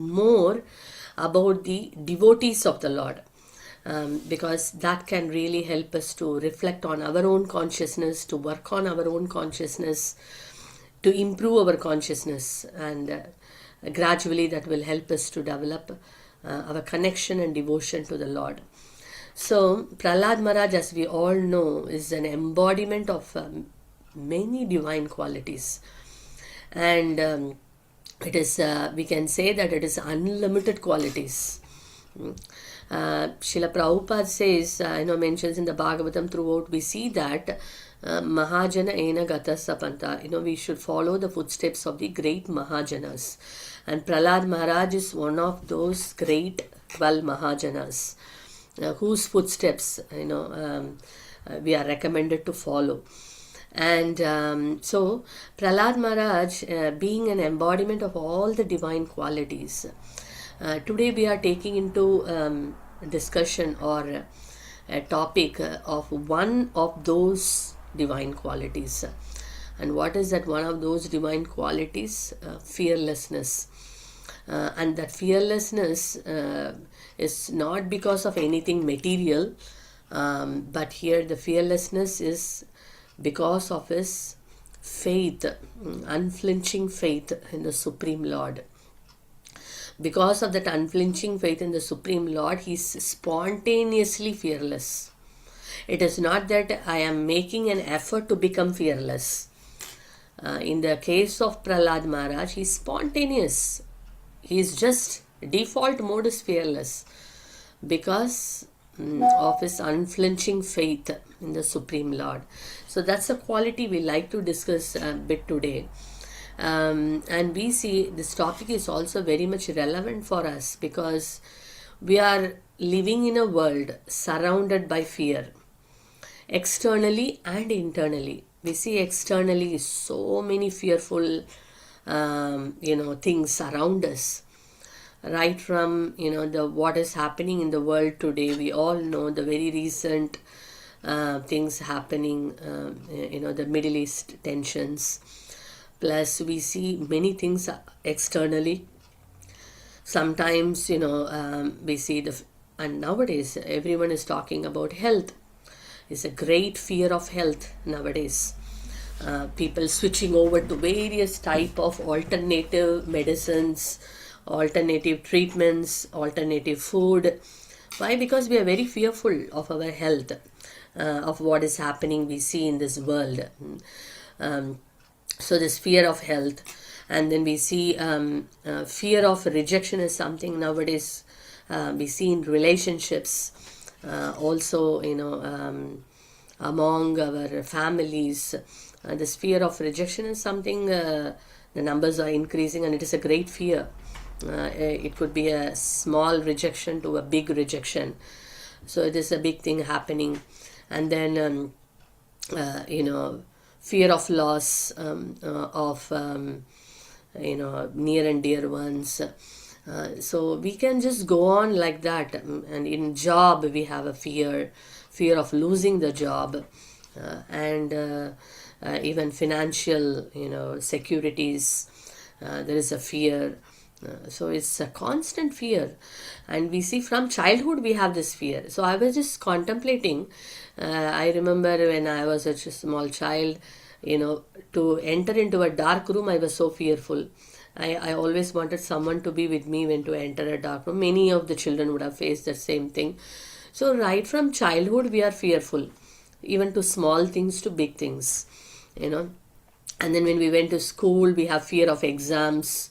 more about the devotees of the Lord, because that can really help us to reflect on our own consciousness, to work on our own consciousness, to improve our consciousness, and gradually that will help us to develop our connection and devotion to the Lord. So, Prahlad Maharaj, as we all know, is an embodiment of many divine qualities, and it is we can say that it is unlimited qualities. Srila Prabhupada says, mentions in the Bhagavatam throughout, we see that Mahajana ena gata sapanta. We should follow the footsteps of the great Mahajanas. And Prahlad Maharaj is one of those great 12 Mahajanas whose footsteps, we are recommended to follow. And so Prahlad Maharaj, being an embodiment of all the divine qualities, today we are taking into discussion or a topic of one of those divine qualities. And what is that one of those divine qualities? Fearlessness. And that fearlessness is not because of anything material, but here the fearlessness is because of his faith, unflinching faith in the Supreme Lord. Because of that unflinching faith in the Supreme Lord, he is spontaneously fearless. It is not that I am making an effort to become fearless. In the case of Prahlad Maharaj, he is spontaneous. He is just, default mode is fearless because of his unflinching faith in the Supreme Lord. So that's a quality we like to discuss a bit today. And we see this topic is also very much relevant for us because we are living in a world surrounded by fear, externally and internally. We see externally so many fearful things around us, right from the what is happening in the world today. We all know the very recent things happening, the Middle East tensions. Plus we see many things externally. Sometimes we see and nowadays everyone is talking about health. It's a great fear of health nowadays. People switching over to various type of alternative medicines, alternative treatments, alternative food. Why? Because we are very fearful of our health, of what is happening we see in this world. So this fear of health, and then we see fear of rejection is something nowadays we see in relationships, also among our families. This fear of rejection is something, the numbers are increasing, and it is a great fear. It could be a small rejection to a big rejection. So it is a big thing happening. And then fear of loss of near and dear ones. So we can just go on like that. And in job we have a fear of losing the job, and even financial securities, there is a fear. So it's a constant fear, and we see from childhood we have this fear. So I was just contemplating, I remember when I was such a small child, to enter into a dark room I was so fearful. I always wanted someone to be with me when to enter a dark room. Many of the children would have faced the same thing. So right from childhood we are fearful, even to small things to big things, And then when we went to school we have fear of exams,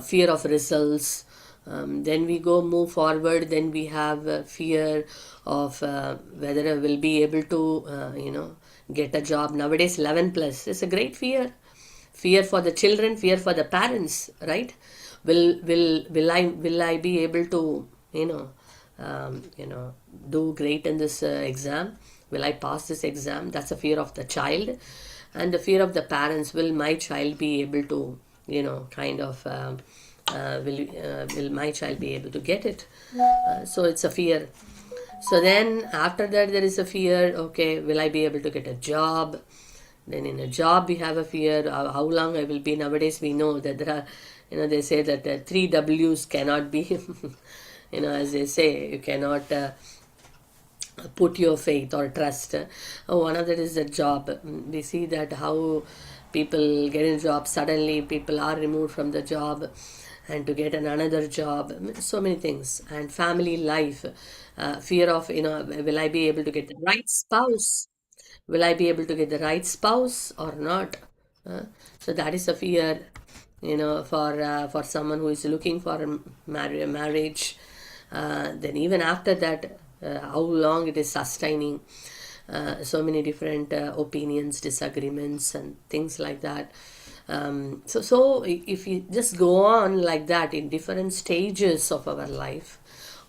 fear of results. Then we move forward, then we have fear of whether I will be able to get a job. Nowadays 11 plus is a great fear for the children, fear for the parents, right? Will I be able to do great in this exam? Will I pass this exam? That's a fear of the child. And the fear of the parents, will my child be able to will my child be able to get it? So it's a fear. So then after that there is a fear, okay, will I be able to get a job? Then in a job we have a fear, how long I will be. Nowadays we know that there are They say that three W's cannot be, as they say, you cannot put your faith or trust. One of that is the job. We see that how people get a job, suddenly people are removed from the job and to get another job, so many things. And family life, fear of, will I be able to get the right spouse? Will I be able to get the right spouse or not? Uh, so that is a fear, for someone who is looking for a marriage. Then even after that, how long it is sustaining. So many different opinions, disagreements, and things like that. So if you just go on like that in different stages of our life,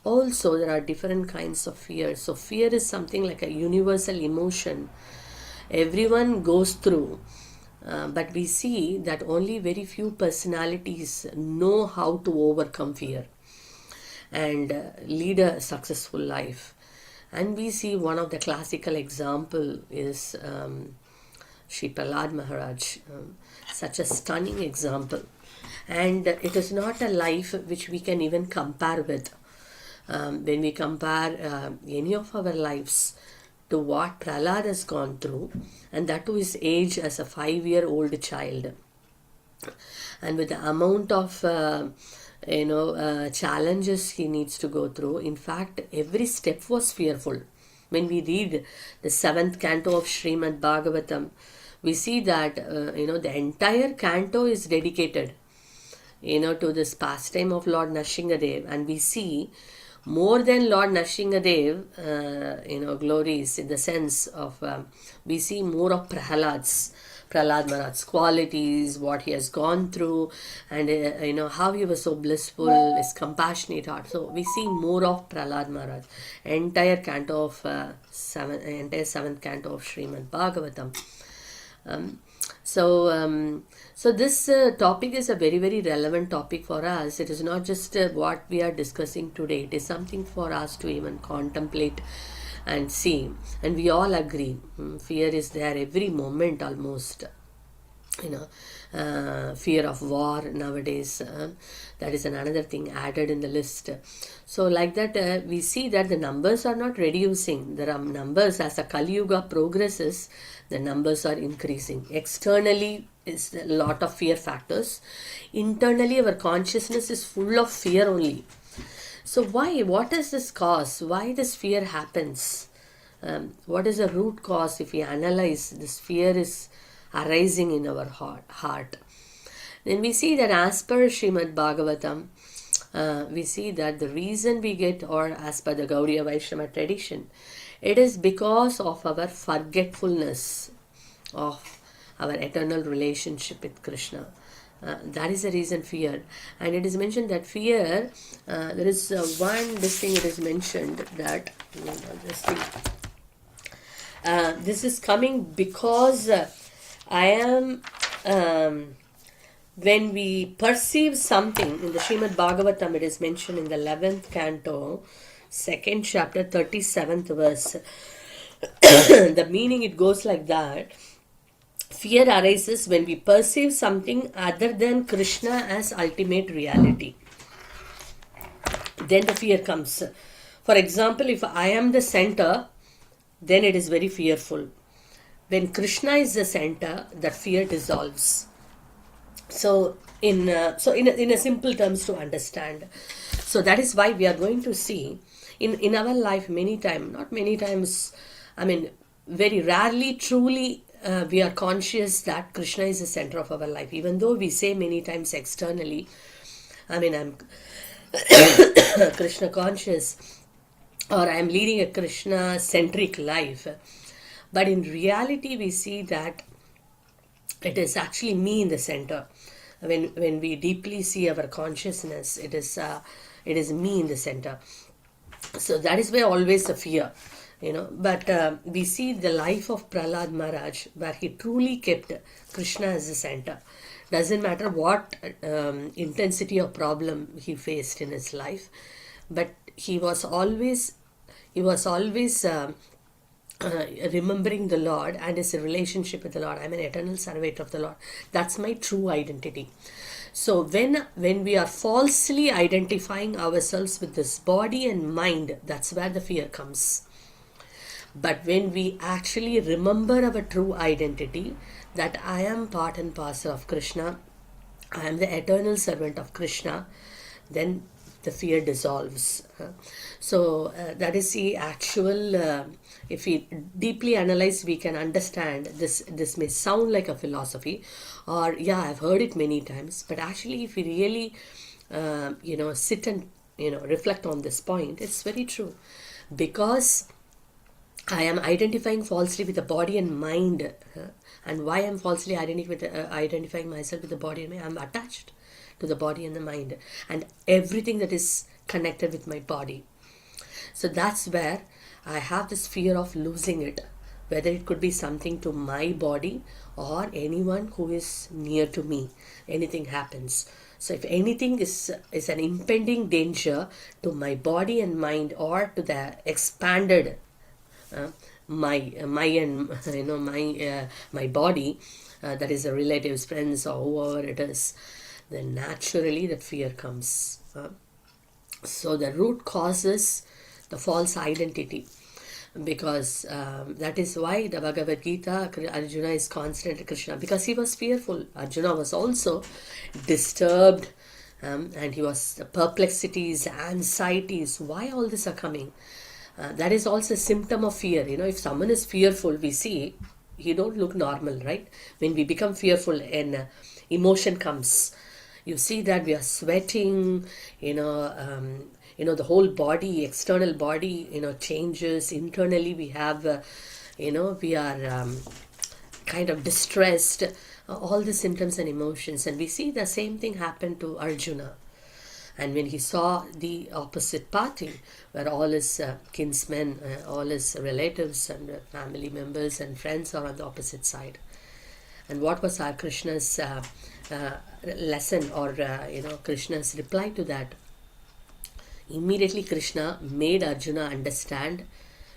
also there are different kinds of fear. So fear is something like a universal emotion everyone goes through. But we see that only very few personalities know how to overcome fear and lead a successful life. And we see one of the classical example is Sri Prahlad Maharaj, such a stunning example. And it is not a life which we can even compare with. When we compare any of our lives to what Prahlad has gone through, and that to his age as a 5-year-old child, and with the amount of challenges he needs to go through. In fact, every step was fearful. When we read the 7th canto of Srimad Bhagavatam, we see that the entire canto is dedicated to this pastime of Lord Nrsingadev, and we see more than Lord Nrsingadev, glories in the sense of we see more of Prahlad Maharaj's qualities, what he has gone through, and how he was so blissful, his compassionate heart. So we see more of Prahlad Maharaj, entire 7th canto of Srimad Bhagavatam. So this topic is a very, very relevant topic for us. It is not just what we are discussing today. It is something for us to even contemplate and see. And we all agree, fear is there every moment almost. Fear of war nowadays, that is another thing added in the list. So like that, we see that the numbers are not reducing. There are numbers, as the Kali Yuga progresses, the numbers are increasing. Externally is a lot of fear factors. Internally our consciousness is full of fear only. So what is this cause? Why this fear happens? What is the root cause? If we analyze, this fear is arising in our heart. Then we see that as per Srimad Bhagavatam, we see that the reason we get, or as per the Gaudiya Vaishnava tradition, it is because of our forgetfulness of our eternal relationship with Krishna. That is the reason fear. And it is mentioned that fear, there is this thing it is mentioned that, this is coming because I am, when we perceive something, in the Srimad Bhagavatam it is mentioned in the 11th canto, 2nd chapter, 37th verse. The meaning, it goes like that: fear arises when we perceive something other than Krishna as ultimate reality. Then the fear comes. For example, if I am the center, then it is very fearful. When Krishna is the center, that fear dissolves. So in a simple terms to understand. So that is why we are going to see in our life many times, not many times, I mean very rarely truly we are conscious that Krishna is the center of our life. Even though we say many times externally, I mean I'm Krishna conscious, or I am leading a Krishna centric life. But in reality, we see that it is actually me in the center. When we deeply see our consciousness, it is me in the center. So that is where always the fear, But we see the life of Prahlad Maharaj, where he truly kept Krishna as the center. Doesn't matter what intensity of problem he faced in his life, but he was always remembering the Lord and his relationship with the Lord. I'm an eternal servant of the Lord. That's my true identity. So when we are falsely identifying ourselves with this body and mind, that's where the fear comes. But when we actually remember our true identity, that I am part and parcel of Krishna, I am the eternal servant of Krishna, then the fear dissolves. That is the actual, if we deeply analyze, we can understand this. This may sound like a philosophy, or yeah, I've heard it many times, but actually, if we really, sit and, reflect on this point, it's very true. Because I am identifying falsely with the body and mind. And why I'm falsely identifying myself with the body and mind? I'm attached to the body and the mind and everything that is connected with my body. So that's where I have this fear of losing it, whether it could be something to my body or anyone who is near to me. Anything happens. So if anything is an impending danger to my body and mind, or to the expanded my and my body, that is the relatives, friends, or whoever it is, then naturally that fear comes. So the root causes the false identity, because that is why the Bhagavad Gita, Arjuna is constant to Krishna, because he was fearful. Arjuna was also disturbed, and he was perplexities, anxieties. Why all this are coming? That is also a symptom of fear. If someone is fearful, we see he don't look normal, right? When we become fearful and emotion comes, you see that we are sweating, the whole body, external body, changes. Internally, we have, we are kind of distressed, all the symptoms and emotions. And we see the same thing happen to Arjuna. And when he saw the opposite party, where all his kinsmen, all his relatives and family members and friends are on the opposite side. And what was our Krishna's lesson, or Krishna's reply to that? Immediately Krishna made Arjuna understand,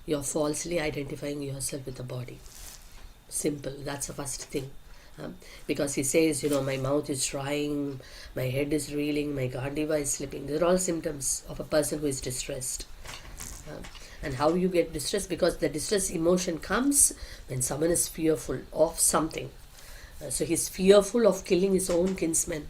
you're falsely identifying yourself with the body. Simple, that's the first thing. Because he says, my mouth is drying, my head is reeling, my Gandiva is slipping. These are all symptoms of a person who is distressed. And how you get distressed? Because the distress emotion comes when someone is fearful of something. So he's fearful of killing his own kinsmen.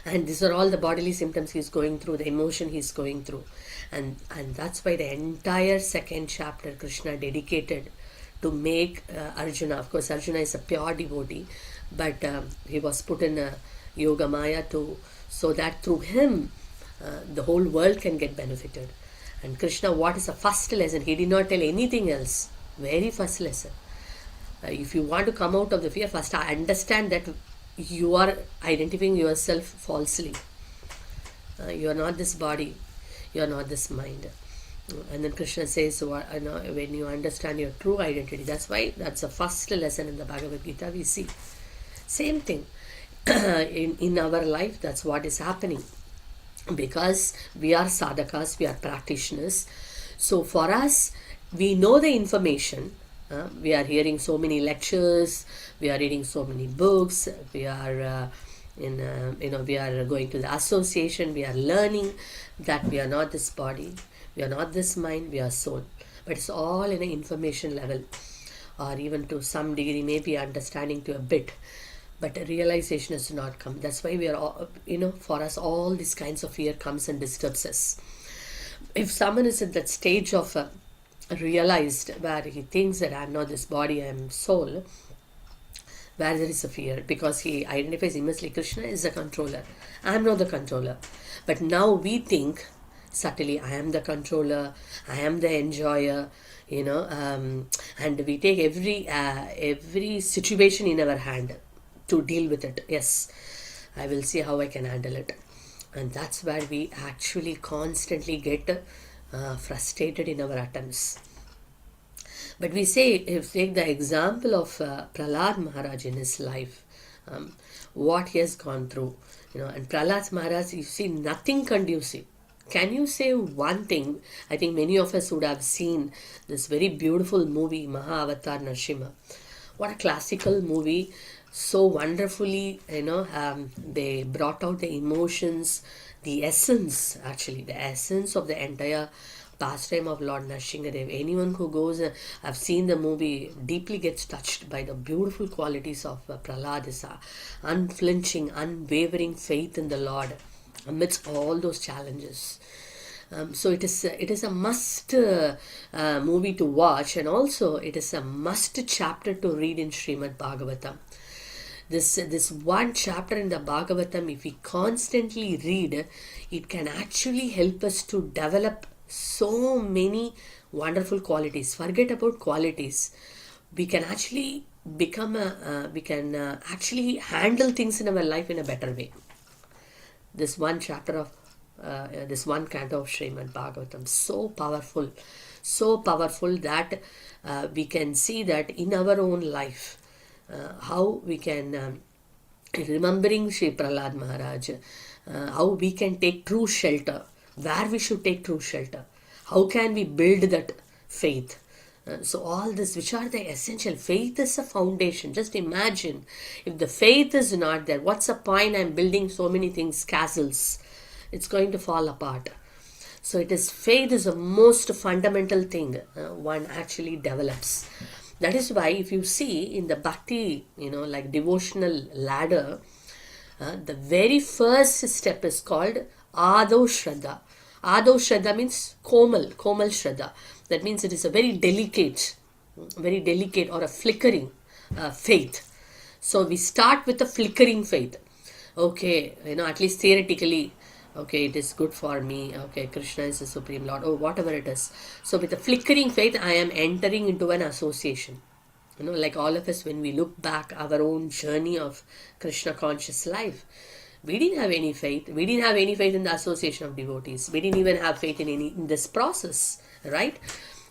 And these are all the bodily symptoms he's going through, the emotion he's going through. And that's why the entire second chapter Krishna dedicated to make Arjuna. Of course, Arjuna is a pure devotee, but he was put in a yoga maya so that through him the whole world can get benefited. And Krishna, what is the first lesson? He did not tell anything else. Very first lesson. If you want to come out of the fear, first understand that you are identifying yourself falsely. You are not this body. You are not this mind. And then Krishna says, when you understand your true identity, that's why that's the first lesson in the Bhagavad Gita we see. Same thing in our life, that's what is happening. Because we are sadhakas, we are practitioners. So for us, we know the information. We are hearing so many lectures, we are reading so many books, we are we are going to the association, we are learning that we are not this body. We are not this mind, we are soul. But it's all in an information level, or even to some degree, maybe understanding to a bit. But realization has not come. That's why we are all, for us, all these kinds of fear comes and disturbs us. If someone is at that stage of realized, where he thinks that I'm not this body, I'm soul, where there is a fear, because he identifies immensely Krishna is the controller. I'm not the controller. But now we think, subtly, I am the controller, I am the enjoyer, and we take every situation in our hand to deal with it. Yes, I will see how I can handle it. And that's where we actually constantly get frustrated in our attempts. But we say, if take the example of Prahlad Maharaj in his life, what he has gone through, and Prahlad Maharaj, you see, nothing conducive. Can you say one thing? I think many of us would have seen this very beautiful movie, Mahavatar Narsimha. What a classical movie, so wonderfully, they brought out the emotions, the essence, actually, the essence of the entire pastime of Lord Nrsingadev. Anyone who goes, I've seen the movie, deeply gets touched by the beautiful qualities of Prahlad, this unflinching, unwavering faith in the Lord amidst all those challenges. So it is a must movie to watch, and also it is a must chapter to read in Srimad Bhagavatam. This one chapter in the Bhagavatam, if we constantly read, it can actually help us to develop so many wonderful qualities. Forget about qualities. We can actually actually handle things in our life in a better way. This one chapter of this one canto of Srimad Bhagavatam, so powerful that we can see that in our own life, how we can, remembering Sri Prahlad Maharaj, how we can take true shelter, where we should take true shelter, how can we build that faith. So all this, which are the essential, faith is a foundation. Just imagine, if the faith is not there, what's the point I'm building so many things, castles? It's going to fall apart. So faith is the most fundamental thing one actually develops. That is why if you see in the Bhakti, like devotional ladder, the very first step is called Ado Shraddha. Ado Shraddha means Komal Shraddha. That means it is a very delicate or a flickering faith. So we start with a flickering faith. Okay, at least theoretically, okay, it is good for me. Okay, Krishna is the Supreme Lord. Oh, whatever it is. So with a flickering faith, I am entering into an association. Like all of us, when we look back our own journey of Krishna conscious life, we didn't have any faith. We didn't have any faith in the association of devotees. We didn't even have faith in this process, right?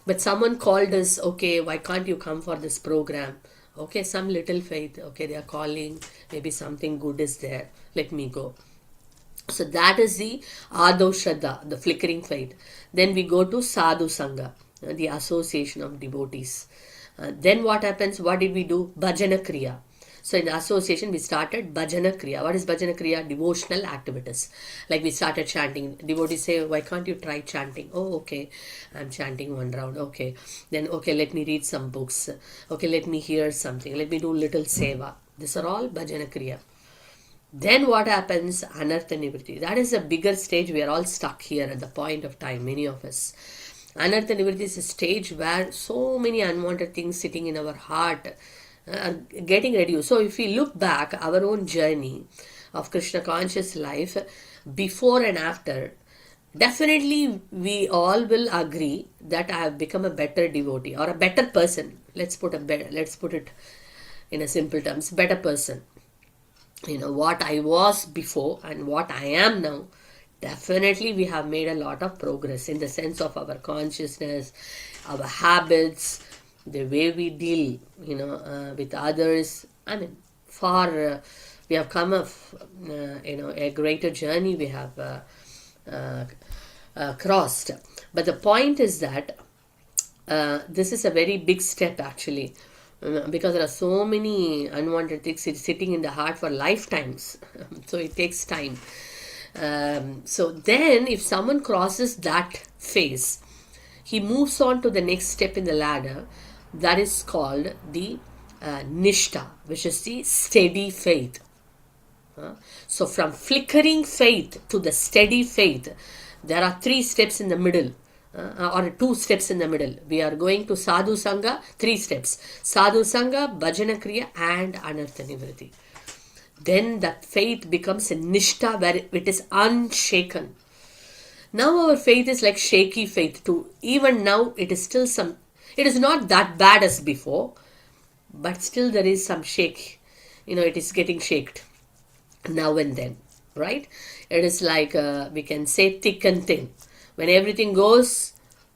But someone called us, okay, why can't you come for this program? Okay, some little faith. Okay, they are calling. Maybe something good is there. Let me go. So that is the Ado Shraddha, the flickering faith. Then we go to Sadhu Sangha, the association of devotees. Then what happens? What did we do? Bhajana Kriya. So in the association, we started Bhajana Kriya. What is Bhajana Kriya? Devotional activities. Like we started chanting. Devotees say, why can't you try chanting? Oh, okay. I'm chanting one round. Okay. Then, okay, let me read some books. Okay, let me hear something. Let me do little seva. These are all Bhajana Kriya. Then what happens? Anartha Nivritti. That is a bigger stage. We are all stuck here at the point of time, many of us. Anartha Nivritti is a stage where so many unwanted things sitting in our heart are getting reduced. So if we look back our own journey of Krishna conscious life, before and after, definitely we all will agree that I have become a better devotee or a better person. Let's put it in a simple terms, better person. What I was before and what I am now, definitely we have made a lot of progress in the sense of our consciousness, our habits, the way we deal, with others. I mean, we have come a greater journey we have crossed. But the point is that this is a very big step actually. Because there are so many unwanted things sitting in the heart for lifetimes. So it takes time. So then if someone crosses that phase, he moves on to the next step in the ladder, that is called the Nishta, which is the steady faith. So from flickering faith to the steady faith, there are 3 steps in the middle. Or 2 steps in the middle. We are going to Sadhu Sangha, 3 steps. Sadhu Sangha, Bhajana Kriya and Anartha Nivritti. Then that faith becomes a Nishta where it is unshaken. Now our faith is like shaky faith too. Even now it is not that bad as before, but still there is some shake. It is getting shaked now and then, right? It is like, we can say, thick and thin. When everything goes,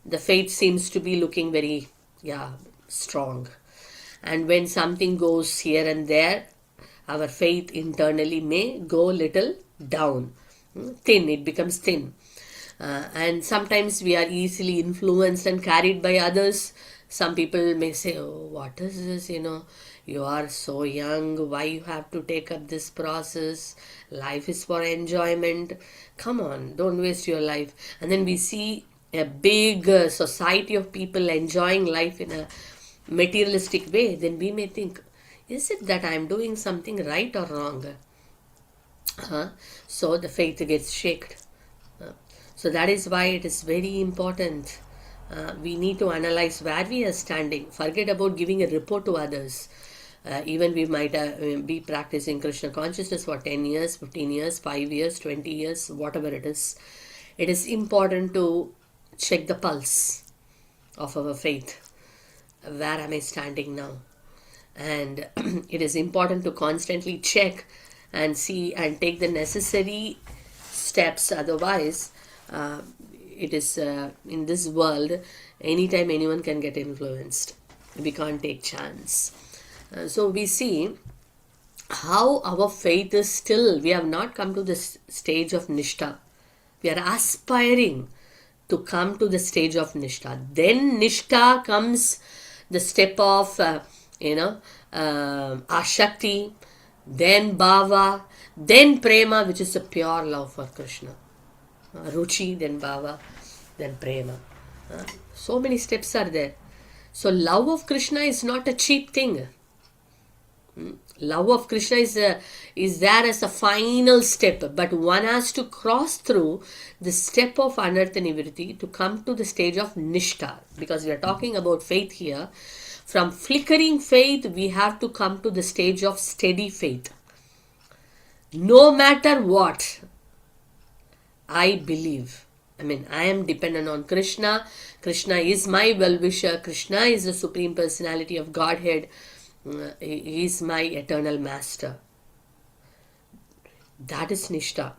the faith seems to be looking very, strong. And when something goes here and there, our faith internally may go little down. Thin, it becomes thin. And sometimes we are easily influenced and carried by others. Some people may say, oh, what is this, You are so young. Why you have to take up this process? Life is for enjoyment. Come on, don't waste your life. And then we see a big society of people enjoying life in a materialistic way. Then we may think, is it that I am doing something right or wrong? So the faith gets shaken. So that is why it is very important. We need to analyze where we are standing. Forget about giving a report to others. Even we might be practicing Krishna consciousness for 10 years, 15 years, 5 years, 20 years, whatever it is. It is important to check the pulse of our faith. Where am I standing now? And it is important to constantly check and see and take the necessary steps. Otherwise, it is in this world, anytime anyone can get influenced. We can't take chance. So we see how our faith is still, we have not come to this stage of Nishtha. We are aspiring to come to the stage of Nishtha. Then Nishtha comes the step of, Ashakti, then Bhava, then Prema, which is the pure love for Krishna. Ruchi, then Bhava, then Prema. So many steps are there. So love of Krishna is not a cheap thing. Love of Krishna is there as a final step, but one has to cross through the step of Anartha Nivritti to come to the stage of Nishtha, because we are talking about faith here. From flickering faith, we have to come to the stage of steady faith. No matter what, I believe. I am dependent on Krishna. Krishna is my well-wisher. Krishna is the Supreme Personality of Godhead. He is my eternal master. That is Nishtha.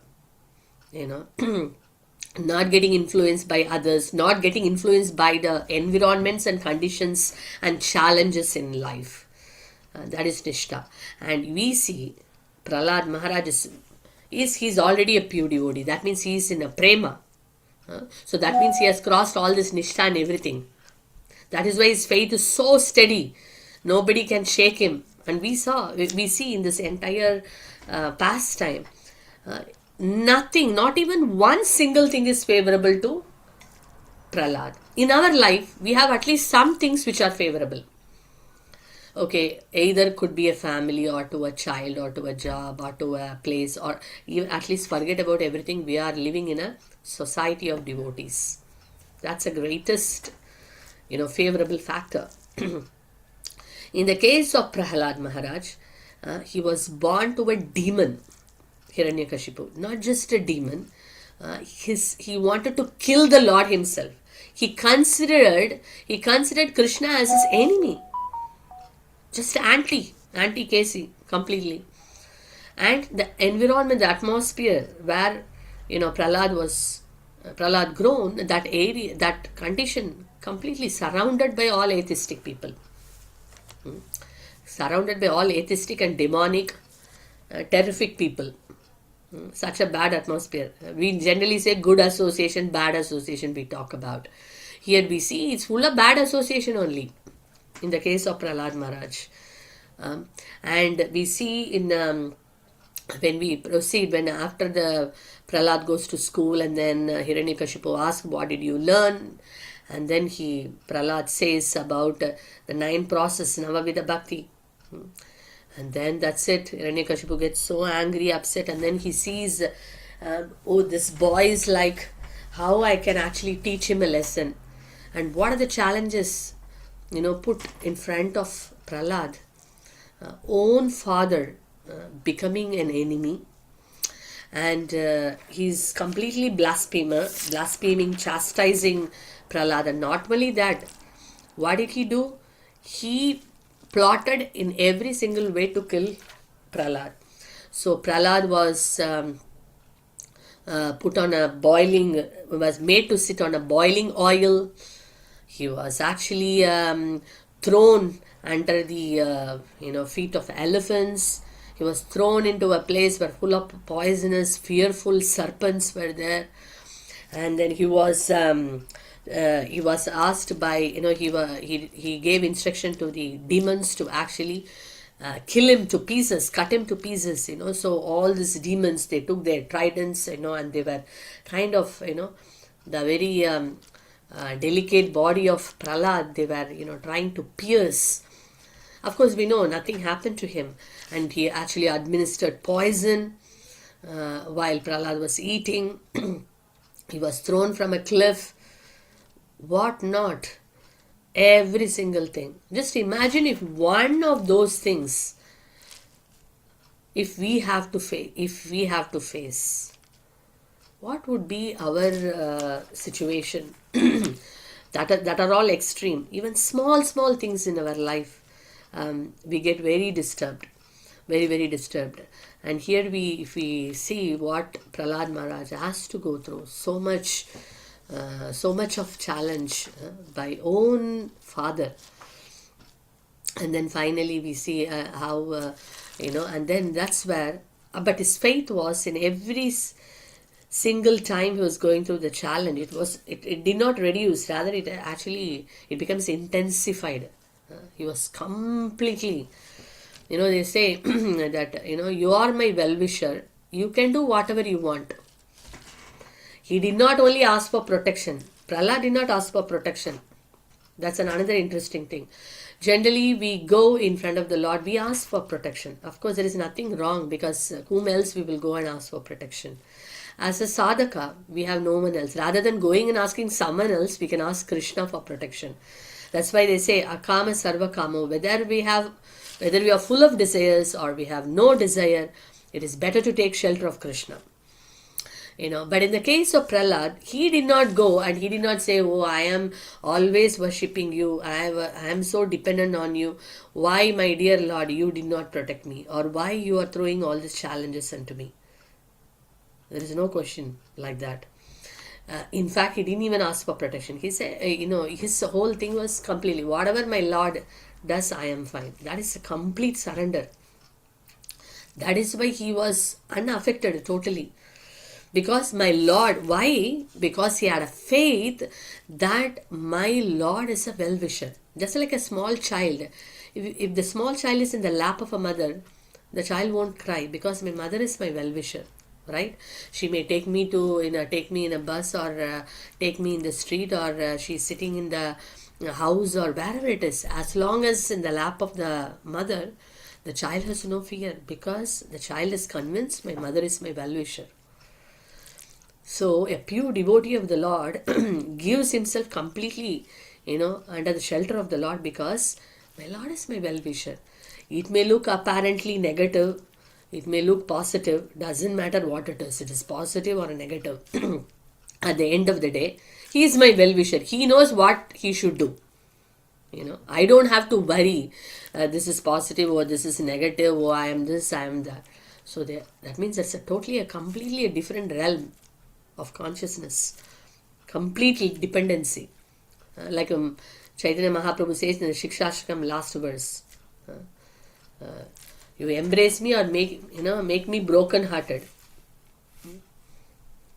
Not getting influenced by others, not getting influenced by the environments and conditions and challenges in life. That is Nishtha. And we see Prahlad Maharaj he's already a pure devotee. That means he is in a prema. So that means he has crossed all this Nishtha and everything. That is why his faith is so steady. Nobody can shake him. And we see in this entire pastime, nothing, not even one single thing is favorable to Prahlad. In our life, we have at least some things which are favorable. Okay, either could be a family or to a child or to a job or to a place, or even at least forget about everything. We are living in a society of devotees. That's the greatest, favorable factor. In the case of Prahlad Maharaj, he was born to a demon, Hiranyakashipu. Not just a demon. He wanted to kill the Lord himself. He considered Krishna as his enemy. Just anti-Kesi completely. And the environment, the atmosphere where Prahlad grown, that area, that condition, completely surrounded by all atheistic people. Surrounded by all atheistic and demonic, terrific people. Such a bad atmosphere. We generally say good association, bad association we talk about. Here we see it's full of bad association only. In the case of Prahlad Maharaj. And we see in when we proceed, when after the Prahlad goes to school and then Hiranyakashipu asks, what did you learn? And then Prahlad says about the 9 process, Navavida Bhakti. And then that's it. Hiranyakashipu gets so angry, upset, and then he sees, this boy is like, how I can actually teach him a lesson. And what are the challenges put in front of Prahlad? Own father becoming an enemy, and he's completely blaspheming, chastising Prahlad. And not only that, what did he do? He plotted in every single way to kill Prahlad. So Prahlad was was made to sit on a boiling oil. He was actually thrown under the feet of elephants. He was thrown into a place where full of poisonous, fearful serpents were there. And then he was asked by, he gave instruction to the demons to actually kill him to pieces, cut him to pieces, So all these demons, they took their tridents, and they were kind of, the very delicate body of Prahlad, they were, trying to pierce. Of course, we know nothing happened to him, and he actually administered poison while Prahlad was eating. He was thrown from a cliff. What not? Every single thing. Just imagine if one of those things, if we have to face, what would be our situation? that are all extreme. Even small things in our life, we get very disturbed, very disturbed. And here if we see what Prahlad Maharaj has to go through, so much of challenge by own father, and then finally we see how and then that's where, but his faith was in every single time he was going through the challenge. It did not reduce, rather it becomes intensified. He was completely, they say that you are my well-wisher, you can do whatever you want. He did not only ask for protection. Prahlad did not ask for protection. That's another interesting thing. Generally, we go in front of the Lord, we ask for protection. Of course, there is nothing wrong, because whom else we will go and ask for protection? As a sadhaka, we have no one else. Rather than going and asking someone else, we can ask Krishna for protection. That's why they say, akama sarva kamo. Whether we are full of desires or we have no desire, it is better to take shelter of Krishna. But in the case of Prahlad, he did not go and he did not say, oh, I am always worshipping you, I am so dependent on you, why, my dear Lord, you did not protect me, or why you are throwing all these challenges unto me. There is no question like that. In fact, he didn't even ask for protection. He said, his whole thing was completely, whatever my Lord does, I am fine. That is a complete surrender. That is why he was unaffected totally. Because my Lord, why? Because he had a faith that my Lord is a well-wisher. Just like a small child. If the small child is in the lap of a mother, the child won't cry, because my mother is my well-wisher. Right? She may take me in a bus, or take me in the street, or she's sitting in the house, or wherever it is. As long as in the lap of the mother, the child has no fear, because the child is convinced my mother is my well-wisher. So a pure devotee of the Lord gives himself completely, under the shelter of the Lord, because my Lord is my well-wisher. It may look apparently negative, it may look positive, doesn't matter what it is positive or negative. At the end of the day, he is my well-wisher. He knows what he should do. I don't have to worry, this is positive or this is negative, or I am this, I am that. So that means that's completely a different realm of consciousness, completely dependency. Like Chaitanya Mahaprabhu says in the Shikshashtakam last verse, you embrace me or make me broken hearted.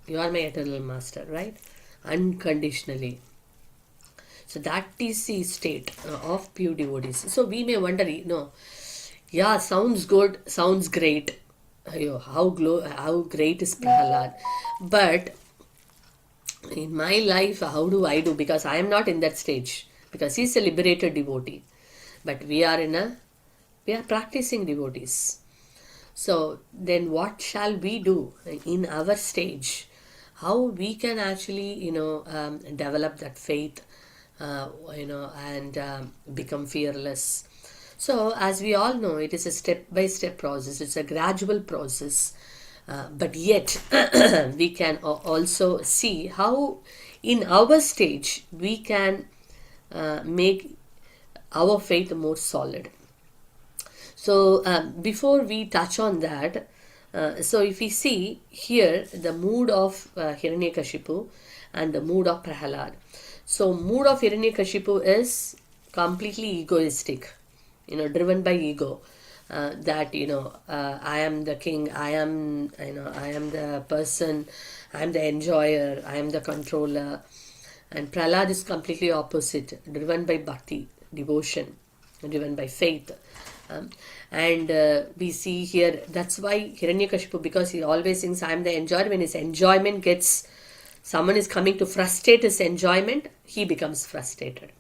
You are my eternal master, right? Unconditionally. So that is the state of pure devotees. So we may wonder, yeah, sounds good, sounds great. How great is Prahlad? But in my life, how do I do? Because I am not in that stage. Because he is a liberated devotee. But we are practicing devotees. So then what shall we do in our stage? How we can actually, develop that faith, and become fearless. So as we all know, it is a step-by-step process. It's a gradual process. But yet, we can also see how in our stage we can make our faith more solid. So before we touch on that, so if we see here the mood of Hiranyakashipu and the mood of Prahlad. So mood of Hiranyakashipu is completely egoistic, driven by ego. That I am the king, I am the person, I am the enjoyer, I am the controller. And Prahlad is completely opposite, driven by bhakti, devotion, driven by faith. Um, and we see here, that's why Hiranyakashipu, because he always thinks I am the enjoyer, when his enjoyment gets, someone is coming to frustrate his enjoyment, he becomes frustrated.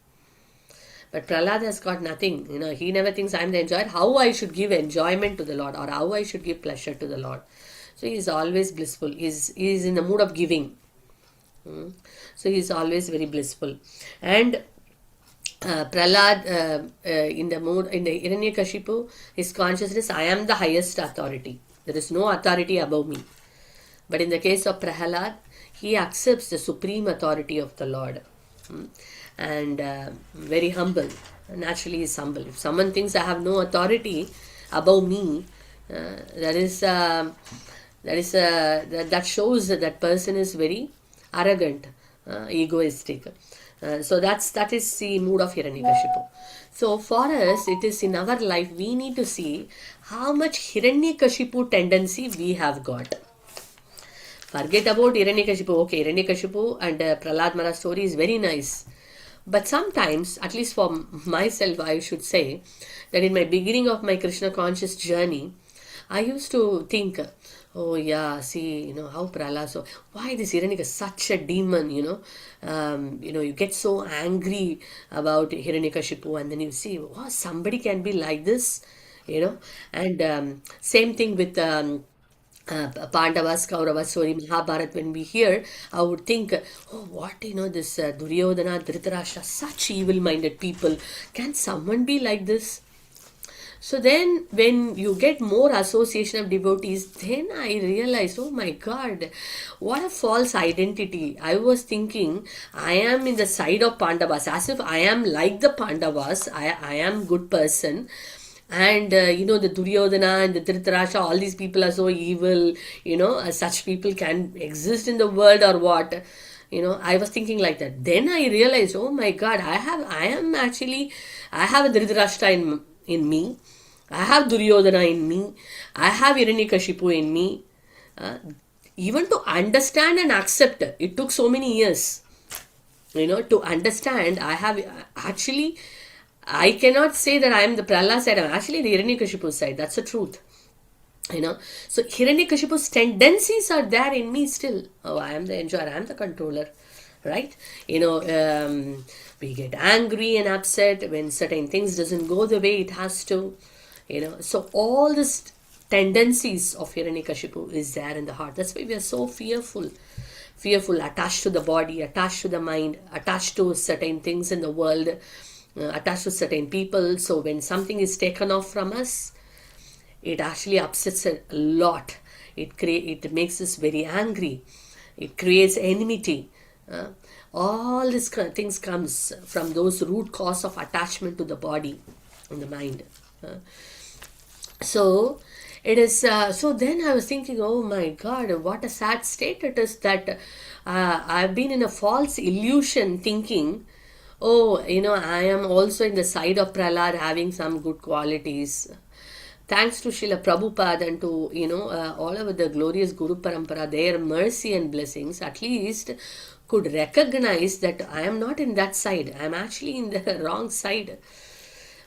But Prahlad has got nothing. He never thinks I'm the enjoyer. How I should give enjoyment to the Lord, or how I should give pleasure to the Lord. So he is always blissful. He is in the mood of giving. So he is always very blissful. And Prahlad, in the Hiranyakashipu, his consciousness, I am the highest authority. There is no authority above me. But in the case of Prahlad, he accepts the supreme authority of the Lord. And very humble. Naturally, he is humble. If someone thinks I have no authority above me, that shows that person is very arrogant, egoistic. So that is the mood of Hiranyakashipu. So for us, it is in our life, we need to see how much Hiranyakashipu tendency we have got. Forget about Hiranyakashipu. Okay, Hiranyakashipu and Prahlad Maharaj story is very nice. But sometimes, at least for myself, I should say that in my beginning of my Krishna conscious journey, I used to think, oh yeah, see, how Prahlad, so why this Hiranyaka is such a demon, you get so angry about Hiranyakashipu, and then you see, oh, somebody can be like this, and same thing with Pandavas, Kauravas story, Mahabharat, when we hear, I would think, oh, what, this Duryodhana, Dhritarashtra, such evil-minded people. Can someone be like this? So then, when you get more association of devotees, then I realized, oh my God, what a false identity. I was thinking, I am in the side of Pandavas, as if I am like the Pandavas, I am good person. And the Duryodhana and the Dhritarashtra, all these people are so evil, such people can exist in the world or what. I was thinking like that. Then I realized, oh my God, I have a Dhritarashtra in me. I have Duryodhana in me. I have Hiranyakashipu in me. Even to understand and accept, it took so many years. To understand, I cannot say that I am the Prahlad side. I am actually the Hiranyakashipu side. That's the truth. So Hiranyakashipu's tendencies are there in me still. Oh, I am the enjoyer. I am the controller. Right? We get angry and upset when certain things doesn't go the way it has to. So all these tendencies of Hiranyakashipu is there in the heart. That's why we are so fearful, attached to the body, attached to the mind, attached to certain things in the world, attached to certain people. So when something is taken off from us, it actually upsets a lot. It makes us very angry. It creates enmity. All these things comes from those root cause of attachment to the body and the mind. So it is. So then I was thinking, oh my God, what a sad state it is that I've been in a false illusion, thinking, oh, I am also in the side of Prahlad, having some good qualities. Thanks to Srila Prabhupada and to, all over the glorious Guru Parampara, their mercy and blessings, at least could recognize that I am not in that side. I am actually in the wrong side.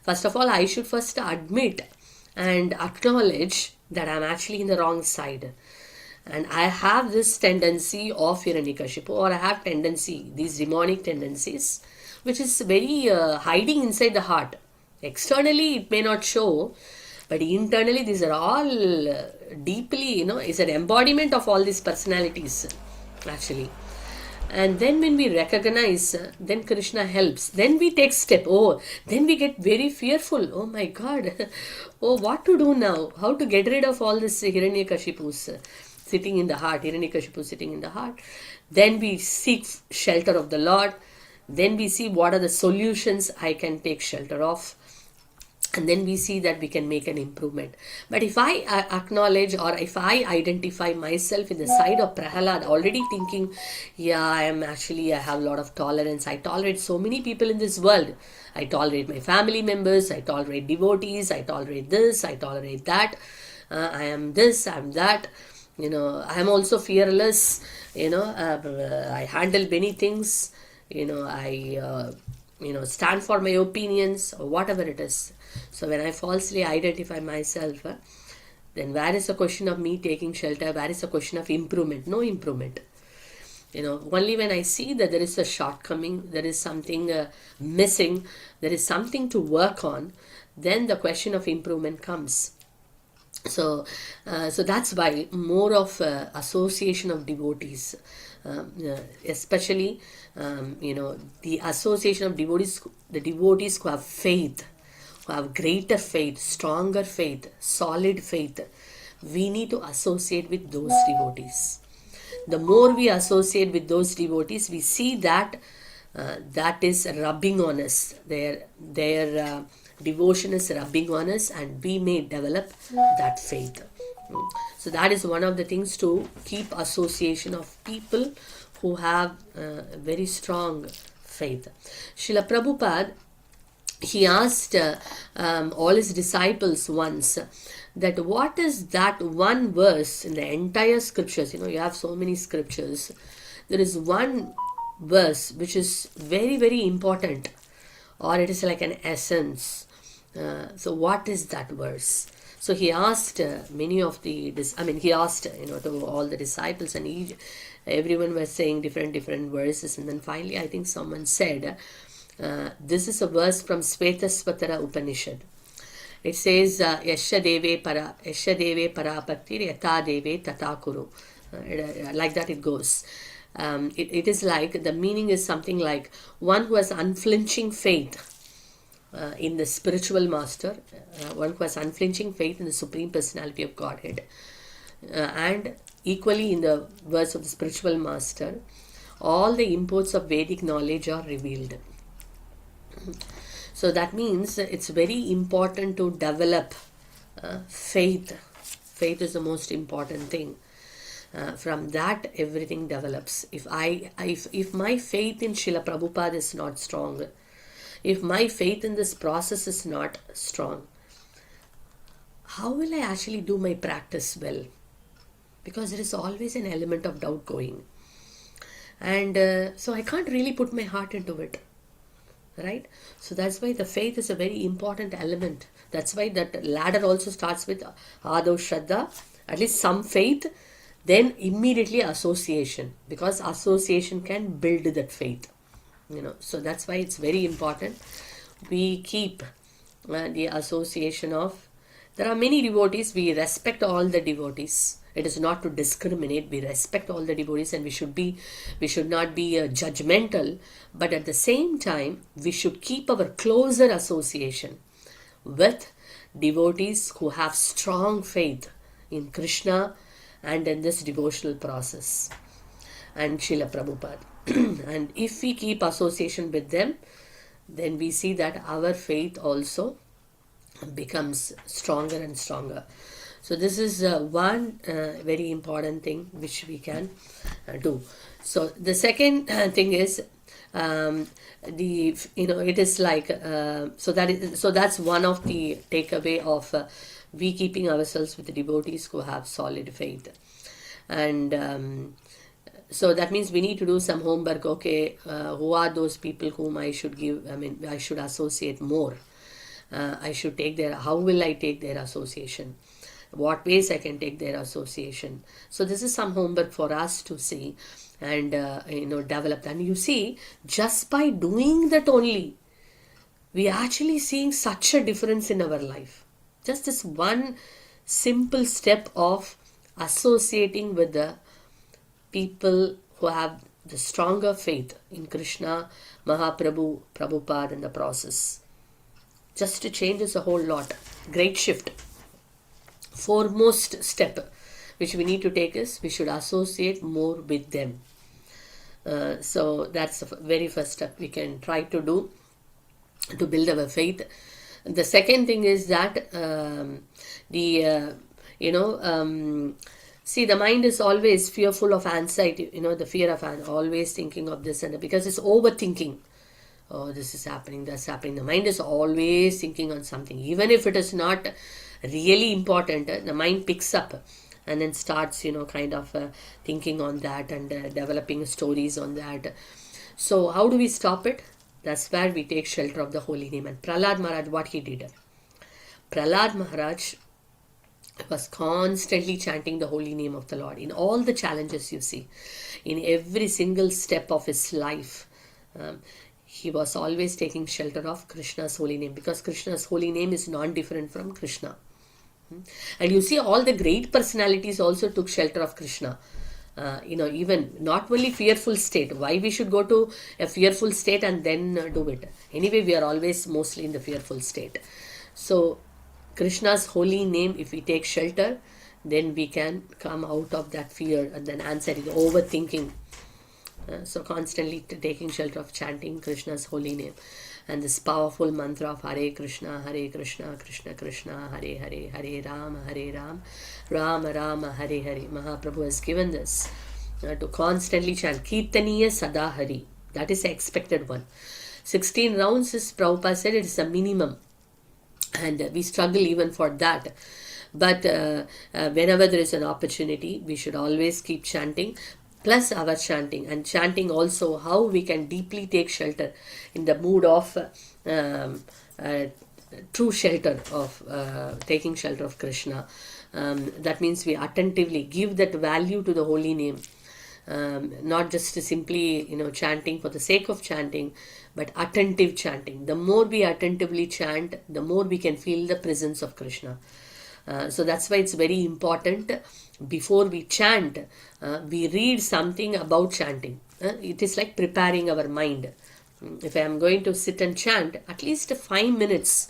First of all, I should first admit and acknowledge that I am actually in the wrong side. And I have this tendency of Hiranyakashipu, or I have these demonic tendencies, which is very hiding inside the heart. Externally, it may not show, but internally, these are all deeply, is an embodiment of all these personalities, actually. And then when we recognize, then Krishna helps. Then we take step. Oh, then we get very fearful. Oh my God. Oh, what to do now? How to get rid of all this Hiranyakashipus sitting in the heart. Hiranyakashipu sitting in the heart. Then we seek shelter of the Lord. Then we see what are the solutions I can take shelter of. And then we see that we can make an improvement. But if I acknowledge, or if I identify myself in the side of Prahlad, already thinking, yeah, I have a lot of tolerance. I tolerate so many people in this world. I tolerate my family members. I tolerate devotees. I tolerate this. I tolerate that. I am this. I am that. I am also fearless. I handle many things. stand for my opinions or whatever it is. So when I falsely identify myself, then where is the question of me taking shelter? Where is the question of improvement? No improvement. Only when I see that there is a shortcoming, there is something missing, there is something to work on, then the question of improvement comes. So that's why more of association of devotees, especially the association of devotees, the devotees who have faith, who have greater faith, stronger faith, solid faith. We need to associate with those devotees. The more we associate with those devotees, we see that that is rubbing on us. Their devotion is rubbing on us, and we may develop that faith. So that is one of the things, to keep association of people who have very strong faith. Srila Prabhupada, he asked all his disciples once that what is that one verse in the entire scriptures. You have so many scriptures. There is one verse which is very, very important, or it is like an essence. So what is that verse? So he asked he asked to all the disciples, and everyone was saying different verses, and then finally I think someone said, this is a verse from Svetasvatara Upanishad. It says, Yasha deve parapattir yata deve tata kuru. Like that it goes. It is like, the meaning is something like, one who has unflinching faith in the spiritual master, one who has unflinching faith in the Supreme Personality of Godhead, and equally in the words of the spiritual master, all the imports of Vedic knowledge are revealed. So that means it's very important to develop faith. Faith is the most important thing. From that, everything develops. If my faith in Srila Prabhupada is not strong, if my faith in this process is not strong, how will I actually do my practice well? Because there is always an element of doubt going. And so I can't really put my heart into it. Right? So that's why the faith is a very important element. That's why that ladder also starts with Adav Shraddha, at least some faith, then immediately association, because association can build that faith. So that's why it's very important we keep the association of. There are many devotees. We respect all the devotees. It is not to discriminate. We respect all the devotees, and we should not be judgmental. But at the same time, we should keep our closer association with devotees who have strong faith in Krishna and in this devotional process, and Srila Prabhupada. And if we keep association with them, then we see that our faith also becomes stronger and stronger. So this is one very important thing which we can do. So the second thing is it is like so that's one of the takeaway of we keeping ourselves with the devotees who have solid faith. And so that means we need to do some homework. Okay, who are those people whom I should I should associate more? I should take how will I take their association? What ways I can take their association? So this is some homework for us to see and develop. And you see, just by doing that only, we are actually seeing such a difference in our life. Just this one simple step of associating with the people who have the stronger faith in Krishna, Mahaprabhu, Prabhupada in the process. Just to change us a whole lot. Great shift. Foremost step which we need to take is we should associate more with them. So that's the very first step we can try to do to build our faith. The second thing is that see, the mind is always fearful of anxiety, the fear of always thinking of this and that, because it's overthinking. Oh, this is happening, that's happening. The mind is always thinking on something. Even if it is not really important, the mind picks up and then starts, thinking on that and developing stories on that. So how do we stop it? That's where we take shelter of the holy name. And Prahlad Maharaj, what he did? Prahlad Maharaj was constantly chanting the holy name of the Lord in all the challenges you see, in every single step of his life. He was always taking shelter of Krishna's holy name, because Krishna's holy name is non-different from Krishna. And you see, all the great personalities also took shelter of Krishna. Even not only fearful state. Why we should go to a fearful state and then do it? Anyway, we are always mostly in the fearful state. So Krishna's holy name, if we take shelter, then we can come out of that fear and then answer it, overthinking. So constantly taking shelter of chanting Krishna's holy name. And this powerful mantra of Hare Krishna, Krishna Krishna, Hare Hare, Hare Rama, Rama Rama, Hare Hare. Mahaprabhu has given this to constantly chant Kirtaniya Sada Hari. That is the expected one. 16 rounds, as Prabhupada said, it is a minimum. And we struggle even for that. But whenever there is an opportunity, we should always keep chanting. Plus our chanting, and chanting also how we can deeply take shelter in the mood of true shelter of taking shelter of Krishna. That means we attentively give that value to the holy name, not just simply chanting for the sake of chanting, but attentive chanting. The more we attentively chant, the more we can feel the presence of Krishna. So that's why it's very important, before we chant, we read something about chanting. It is like preparing our mind. If I am going to sit and chant, at least 5 minutes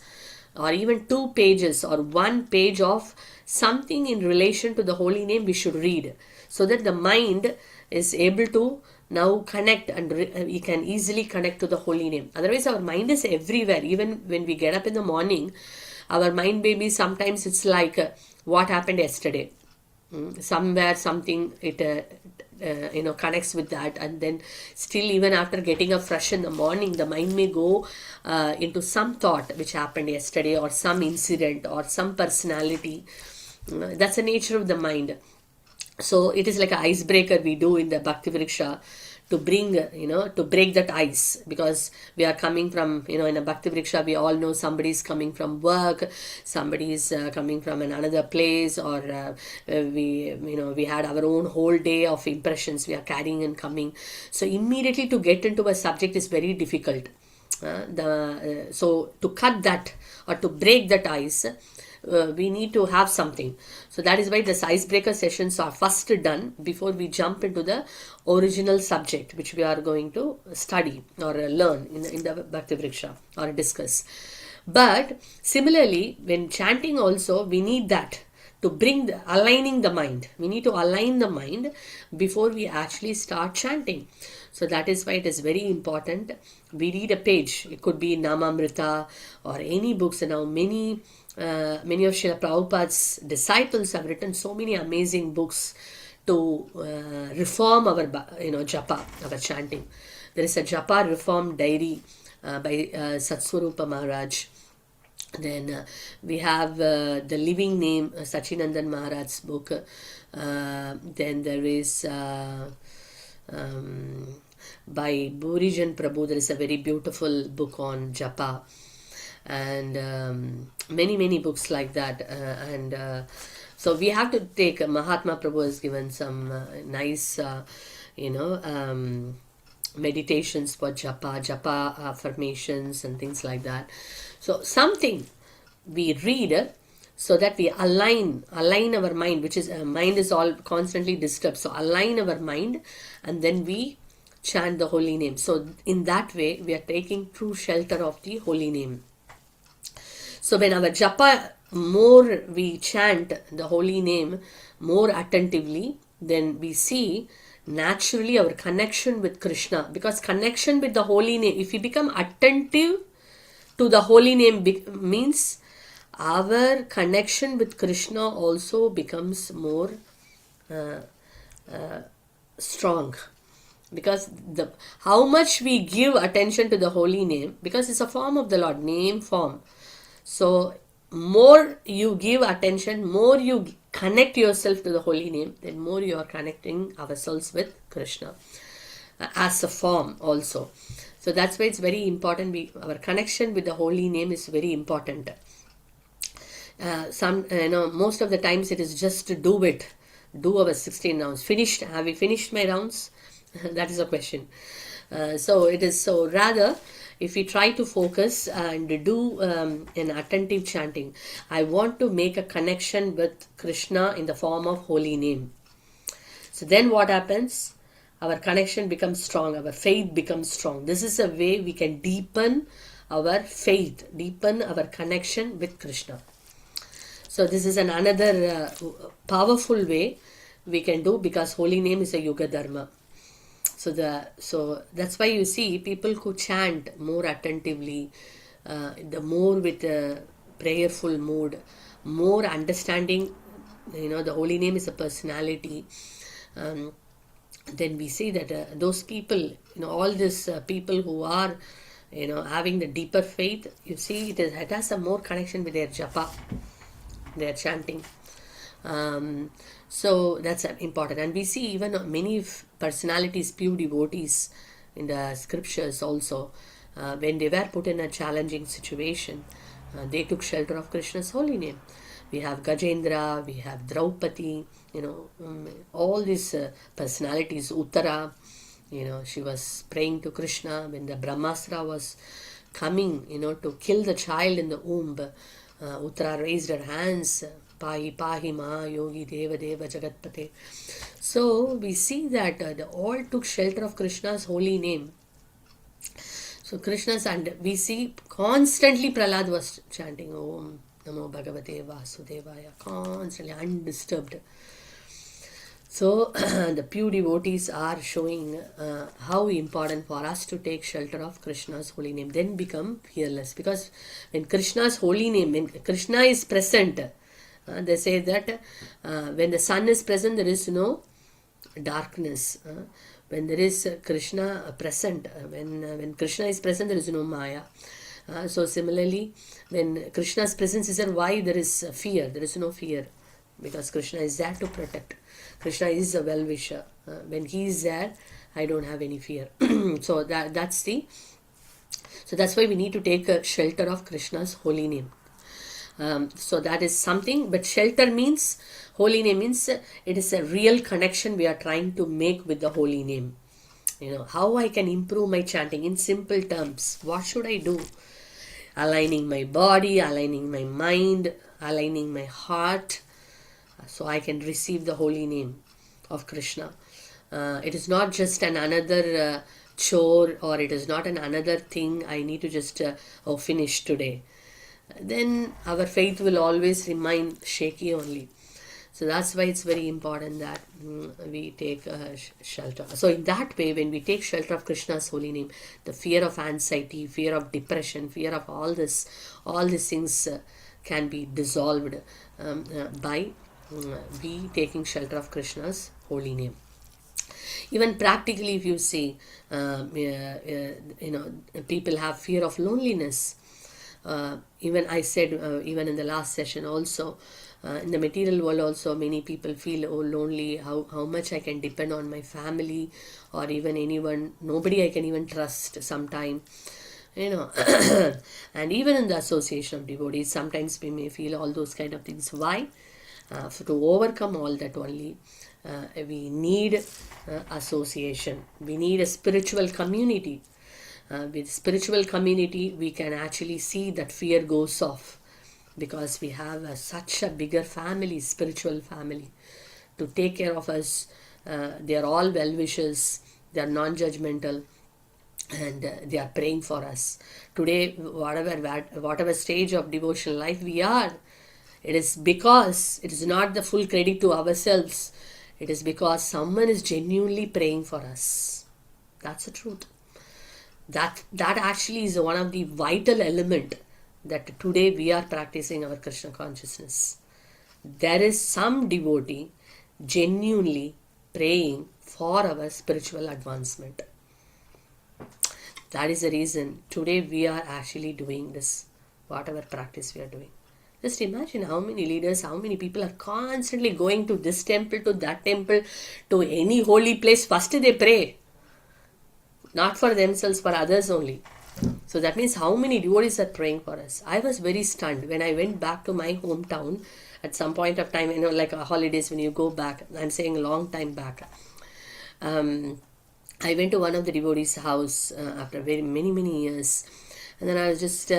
or even 2 pages or 1 page of something in relation to the holy name we should read, so that the mind is able to now connect, and we can easily connect to the holy name. Otherwise our mind is everywhere. Even when we get up in the morning, our mind maybe sometimes it's like what happened yesterday. Somewhere something it connects with that, and then still even after getting up fresh in the morning, the mind may go into some thought which happened yesterday, or some incident, or some personality. That's the nature of the mind. So it is like an icebreaker we do in the Bhakti Vriksha to bring, to break that ice, because we are coming from, in a Bhakti Vriksha, we all know somebody is coming from work, somebody is coming from another place, or we had our own whole day of impressions we are carrying and coming. So immediately to get into a subject is very difficult. So to cut that or to break that ice, we need to have something. So that is why the icebreaker sessions are first done before we jump into the original subject which we are going to study or learn in the Bhakti Vriksha or discuss. But similarly, when chanting also, we need that to bring aligning the mind. We need to align the mind before we actually start chanting. So that is why it is very important. We read a page. It could be Namamrita or any books. And now many of Srila Prabhupada's disciples have written so many amazing books to reform our japa, our chanting. There is a japa reform diary by Satswarupa Maharaj. Then we have the living name, Sachinandan Maharaj's book. Then there is by Burijan Prabhu, there is a very beautiful book on japa. And many books like that. So we have to take, Mahatma Prabhu has given some nice, meditations for japa affirmations and things like that. So something we read so that we align our mind, which is mind is all constantly disturbed. So align our mind, and then we chant the holy name. So in that way, we are taking true shelter of the holy name. So when our japa, more we chant the holy name more attentively, then we see naturally our connection with Krishna. Because connection with the holy name, if we become attentive to the holy name, means our connection with Krishna also becomes more strong. Because how much we give attention to the holy name, because it's a form of the Lord, name form. So more you give attention, more you connect yourself to the holy name, then more you are connecting ourselves with Krishna as a form also. So that's why it's very important. Our connection with the holy name is very important. Most of the times it is just to do our 16 rounds. Finished? Have we finished my rounds? That is a question. So it is so rather, if we try to focus and do an attentive chanting, I want to make a connection with Krishna in the form of holy name. So then what happens? Our connection becomes strong, our faith becomes strong. This is a way we can deepen our faith, deepen our connection with Krishna. So this is another powerful way we can do, because holy name is a Yuga Dharma. So that's why you see people who chant more attentively, the more with a prayerful mood, more understanding, the holy name is a personality. Then we see that those people, all these people who are, having the deeper faith, you see it has a more connection with their japa, their chanting. So that's important. And we see even many personalities, pure devotees in the scriptures also, when they were put in a challenging situation, they took shelter of Krishna's holy name. We have Gajendra, we have Draupadi, all these personalities. Uttara, she was praying to Krishna when the Brahmastra was coming, to kill the child in the womb. Uttara raised her hands, Pahi Pahi Ma Yogi Deva Deva Jagatpate. So we see that they all took shelter of Krishna's holy name. So Krishna's, and we see constantly Prahlad was chanting Om Namo Bhagavate Vasudevaya, constantly undisturbed. So the pure devotees are showing how important for us to take shelter of Krishna's holy name, then become fearless. Because when Krishna's holy name, when Krishna is present, they say that when the sun is present, there is no darkness. When there is Krishna present, when Krishna is present, there is no Maya. So similarly, when Krishna's presence is there, why there is fear? There is no fear, because Krishna is there to protect. Krishna is a well-wisher. When he is there, I don't have any fear. So that's why we need to take a shelter of Krishna's holy name. So that is something. But shelter means, holy name means it is a real connection we are trying to make with the holy name. How I can improve my chanting in simple terms. What should I do? Aligning my body, aligning my mind, aligning my heart, so I can receive the holy name of Krishna. It is not just another chore, or it is not another thing I need to just finish today. Then our faith will always remain shaky only. So that's why it's very important that we take shelter. So in that way, when we take shelter of Krishna's holy name, the fear of anxiety, fear of depression, fear of all these things can be dissolved by we taking shelter of Krishna's holy name. Even practically, if you see, people have fear of loneliness. Even I said, even in the last session also, in the material world also, many people feel lonely, how much I can depend on my family, or even anyone, nobody I can even trust sometime. And even in the association of devotees, sometimes we may feel all those kind of things. Why? To overcome all that only, we need association. We need a spiritual community. With spiritual community, we can actually see that fear goes off, because we have such a bigger family, spiritual family, to take care of us. They are all well-wishers, they are non-judgmental, and they are praying for us. Today, whatever stage of devotional life we are, it is because it is not the full credit to ourselves. It is because someone is genuinely praying for us. That's the truth. That actually is one of the vital element that today we are practicing our Krishna consciousness. There is some devotee genuinely praying for our spiritual advancement. That is the reason today we are actually doing this, whatever practice we are doing. Just imagine how many leaders, how many people are constantly going to this temple, to that temple, to any holy place. First they pray. not for themselves, for others only. So that means how many devotees are praying for us. I was very stunned when I went back to my hometown at some point of time, like holidays when you go back. I'm saying a long time back. I went to one of the devotees' house after very many years, and then I was just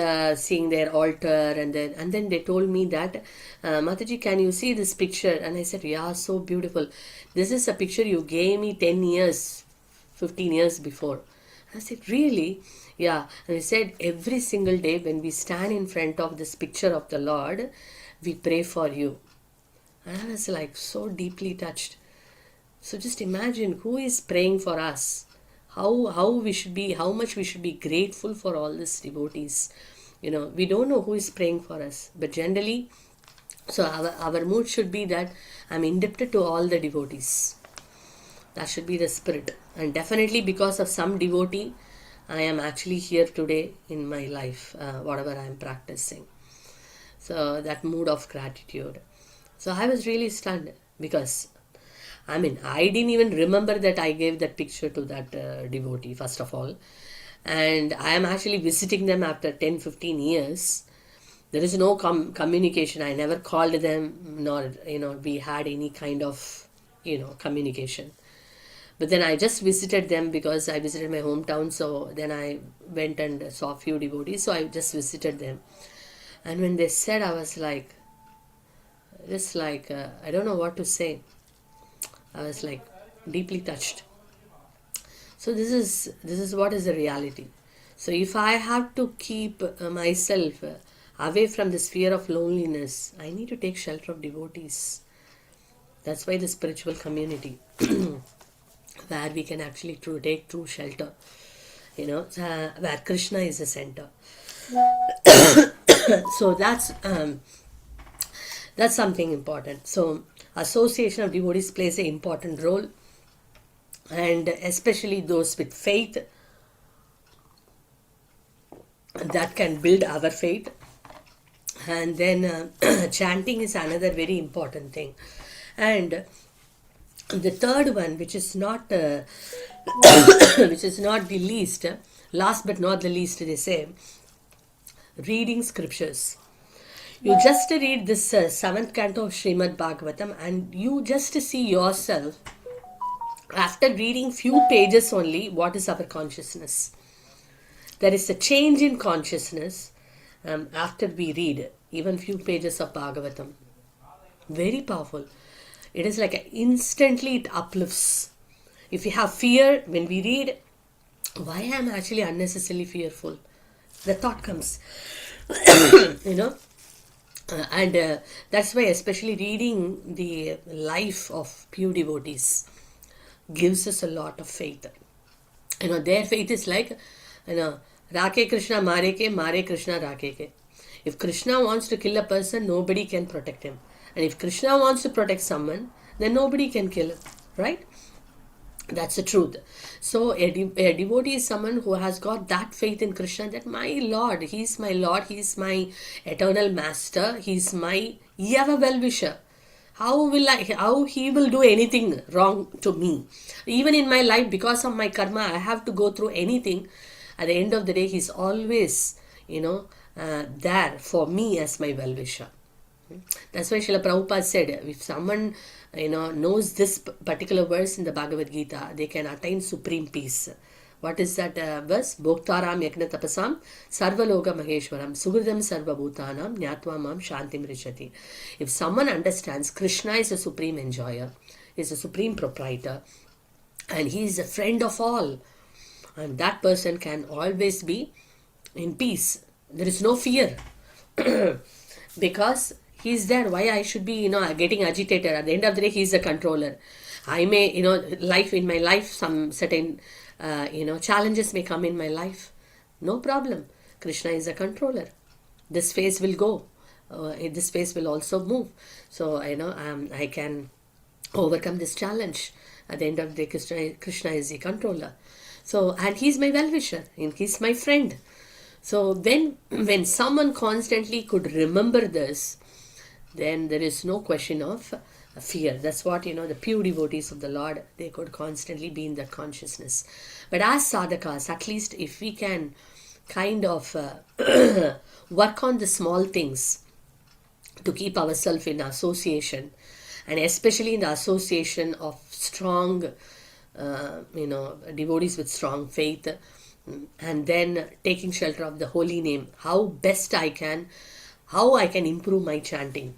seeing their altar, and then they told me that, Mataji, can you see this picture? And I said, yeah, so beautiful. This is a picture you gave me 10 years, 15 years before. I said, really? Yeah. And he said, every single day when we stand in front of this picture of the Lord, we pray for you. And I was like so deeply touched. So just imagine who is praying for us. How we should be, how much we should be grateful for all these devotees. We don't know who is praying for us, but generally, so our mood should be that I'm indebted to all the devotees. That should be the spirit. And definitely because of some devotee, I am actually here today in my life, whatever I am practicing. So that mood of gratitude. So I was really stunned because, I didn't even remember that I gave that picture to that devotee, first of all. And I am actually visiting them after 10-15 years. There is no communication. I never called them, nor, we had any kind of, communication. But then I just visited them because I visited my hometown. So then I went and saw a few devotees. So I just visited them. And when they said, I was like, I don't know what to say. I was like deeply touched. So this is what is the reality. So if I have to keep myself away from the sphere of loneliness, I need to take shelter of devotees. That's why the spiritual community, where we can actually take true shelter, where Krishna is the center. So that's something important. So association of devotees plays an important role, and especially those with faith, that can build our faith. And then chanting is another very important thing. And the third one, which is not which is not the least, last but not the least, they say, reading scriptures. You just read this 7th canto of Srimad Bhagavatam, and you just see yourself, after reading few pages only, what is our consciousness. There is a change in consciousness after we read even few pages of Bhagavatam. Very powerful. It is like instantly it uplifts. If we have fear, when we read, why am I actually unnecessarily fearful? The thought comes, and that's why especially reading the life of pure devotees gives us a lot of faith. Their faith is like, Rake Krishna Mare Ke, Mare Krishna Rake Ke. If Krishna wants to kill a person, nobody can protect him. And if Krishna wants to protect someone, then nobody can kill him. Right? That's the truth. So a devotee is someone who has got that faith in Krishna, that my Lord, He's my Lord, He's my eternal master, He's my ever well-wisher. How He will do anything wrong to me? Even in my life, because of my karma, I have to go through anything. At the end of the day, He's always, there for me as my well-wisher. That's why Srila Prabhupada said, if someone knows this particular verse in the Bhagavad Gita, they can attain supreme peace. What is that verse? Bhoktaram yakna tapasam sarvaloka maheshwaram sugridam sarvabhutanam nyatva mam shantim rishati. If someone understands Krishna is a supreme enjoyer, is a supreme proprietor, and He is a friend of all, and that person can always be in peace. There is no fear because He is there. Why I should be, getting agitated? At the end of the day, He is the controller. I may, in my life, some certain, challenges may come in my life. No problem. Krishna is a controller. This phase will go. This phase will also move. So, I can overcome this challenge. At the end of the day, Krishna is the controller. So, and He's my well-wisher. And He's my friend. So, when someone constantly could remember this, then there is no question of fear. That's what, the pure devotees of the Lord, they could constantly be in that consciousness. But as sadhakas, at least if we can kind of work on the small things to keep ourselves in association, and especially in the association of strong, devotees with strong faith, and then taking shelter of the holy name, how I can improve my chanting,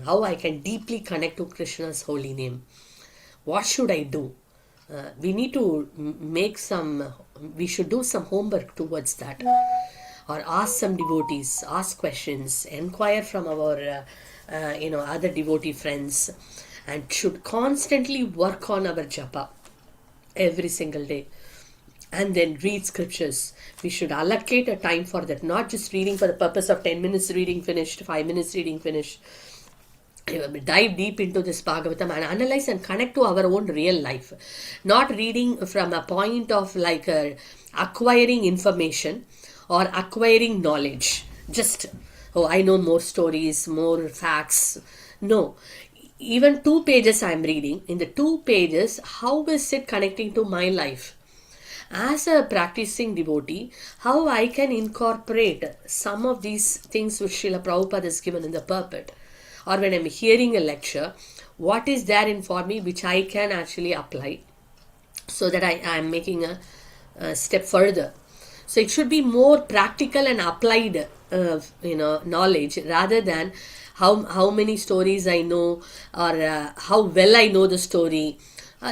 how I can deeply connect to Krishna's holy name. What should I do? We need to we should do some homework towards that, or ask some devotees, ask questions, inquire from our other devotee friends, and should constantly work on our japa every single day, and then read scriptures. We should allocate a time for that, not just reading for the purpose of 10 minutes reading finished, 5 minutes reading finished. Dive deep into this Bhagavatam and analyze and connect to our own real life. Not reading from a point of like acquiring information or acquiring knowledge. Just, I know more stories, more facts. No. Even 2 pages I am reading. In the 2 pages, how is it connecting to my life? As a practicing devotee, how I can incorporate some of these things which Srila Prabhupada has given in the pulpit, or when I'm hearing a lecture, what is there in for me which I can actually apply, so that I am making a step further. So it should be more practical and applied knowledge, rather than how many stories I know, or how well I know the story.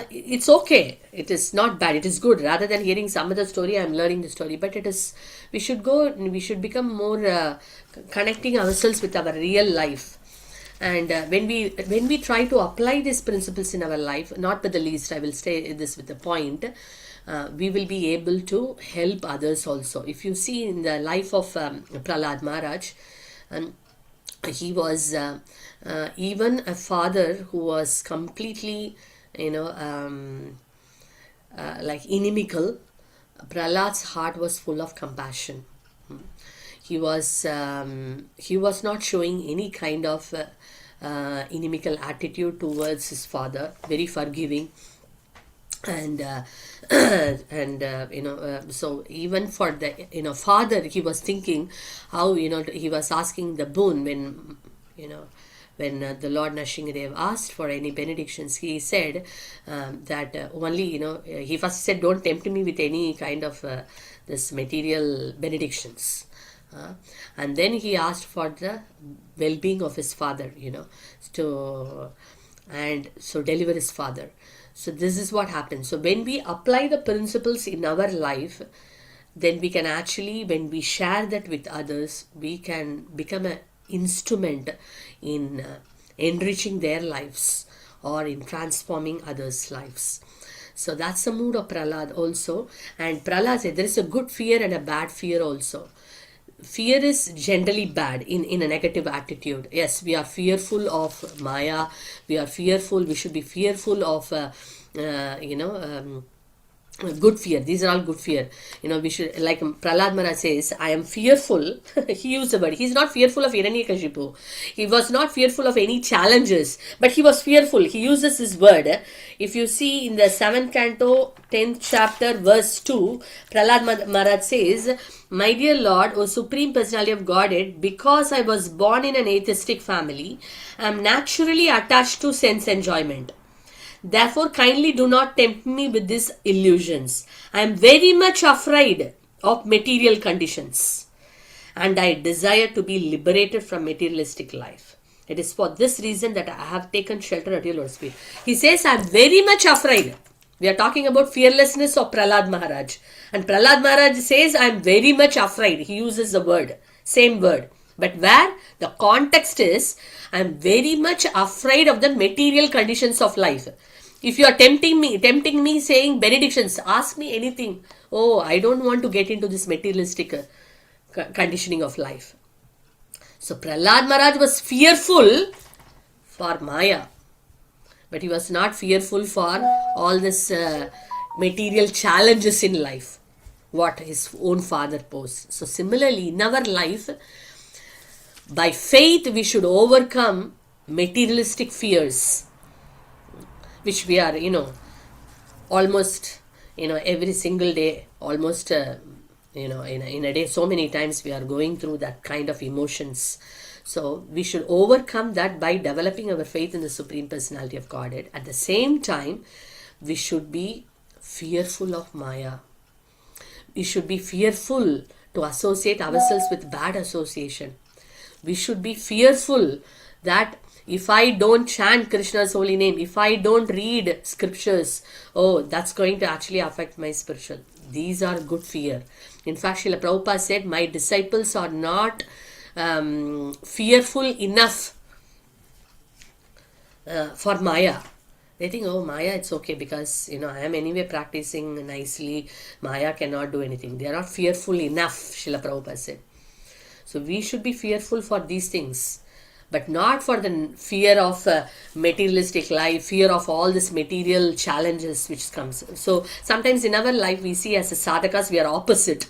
It's okay, it is not bad, it is good. Rather than hearing some other story, I am learning the story. But we should become more connecting ourselves with our real life. And when we try to apply these principles in our life, not but the least, I will say this with the point, we will be able to help others also. If you see in the life of Prahlad Maharaj, he was even a father who was completely like inimical. Prahlad's heart was full of compassion. He was not showing any kind of inimical attitude towards his father, very forgiving, and so even for the father, he was thinking how he was asking the boon when the Lord Nrsimhadev asked for any benedictions. He said that only he first said, don't tempt me with any kind of this material benedictions. And then he asked for the well-being of his father, and so deliver his father. So this is what happens. So when we apply the principles in our life, then we can actually, when we share that with others, we can become an instrument in enriching their lives or in transforming others' lives. So that's the mood of Prahlad also. And Prahlad said there is a good fear and a bad fear also. Fear is generally bad in a negative attitude. Yes, we are fearful of Maya. We should be fearful of, good fear. These are all good fear. We should, like Prahlad Maharaj says, I am fearful. He used the word. He's not fearful of Hiranyakashipu. He was not fearful of any challenges, but he was fearful. He uses this word. If you see in the 7th canto, 10th chapter, verse 2, Prahlad Maharaj says, my dear Lord, O Supreme Personality of Godhead, because I was born in an atheistic family, I am naturally attached to sense enjoyment. Therefore, kindly do not tempt me with these illusions. I am very much afraid of material conditions, and I desire to be liberated from materialistic life. It is for this reason that I have taken shelter at your Lord's feet. He says, I am very much afraid. We are talking about fearlessness of Prahlad Maharaj. And Prahlad Maharaj says, I am very much afraid. He uses the word, same word. But where the context is, I am very much afraid of the material conditions of life. If you are tempting me saying benedictions, ask me anything. Oh, I don't want to get into this materialistic conditioning of life. So Prahlad Maharaj was fearful for Maya, but he was not fearful for all this material challenges in life, what his own father posed. So similarly, in our life, by faith we should overcome materialistic fears, which we are, almost, every single day, almost, in a day, so many times we are going through that kind of emotions. So we should overcome that by developing our faith in the Supreme Personality of Godhead. At the same time, we should be fearful of Maya. We should be fearful to associate ourselves with bad association. We should be fearful that if I don't chant Krishna's holy name, if I don't read scriptures, oh, that's going to actually affect my spiritual. These are good fear. In fact, Srila Prabhupada said, my disciples are not fearful enough for Maya. They think, oh, Maya, it's okay because, I am anyway practicing nicely. Maya cannot do anything. They are not fearful enough, Srila Prabhupada said. So we should be fearful for these things, but not for the fear of materialistic life, fear of all this material challenges which comes. So sometimes in our life we see as a sadhakas, we are opposite.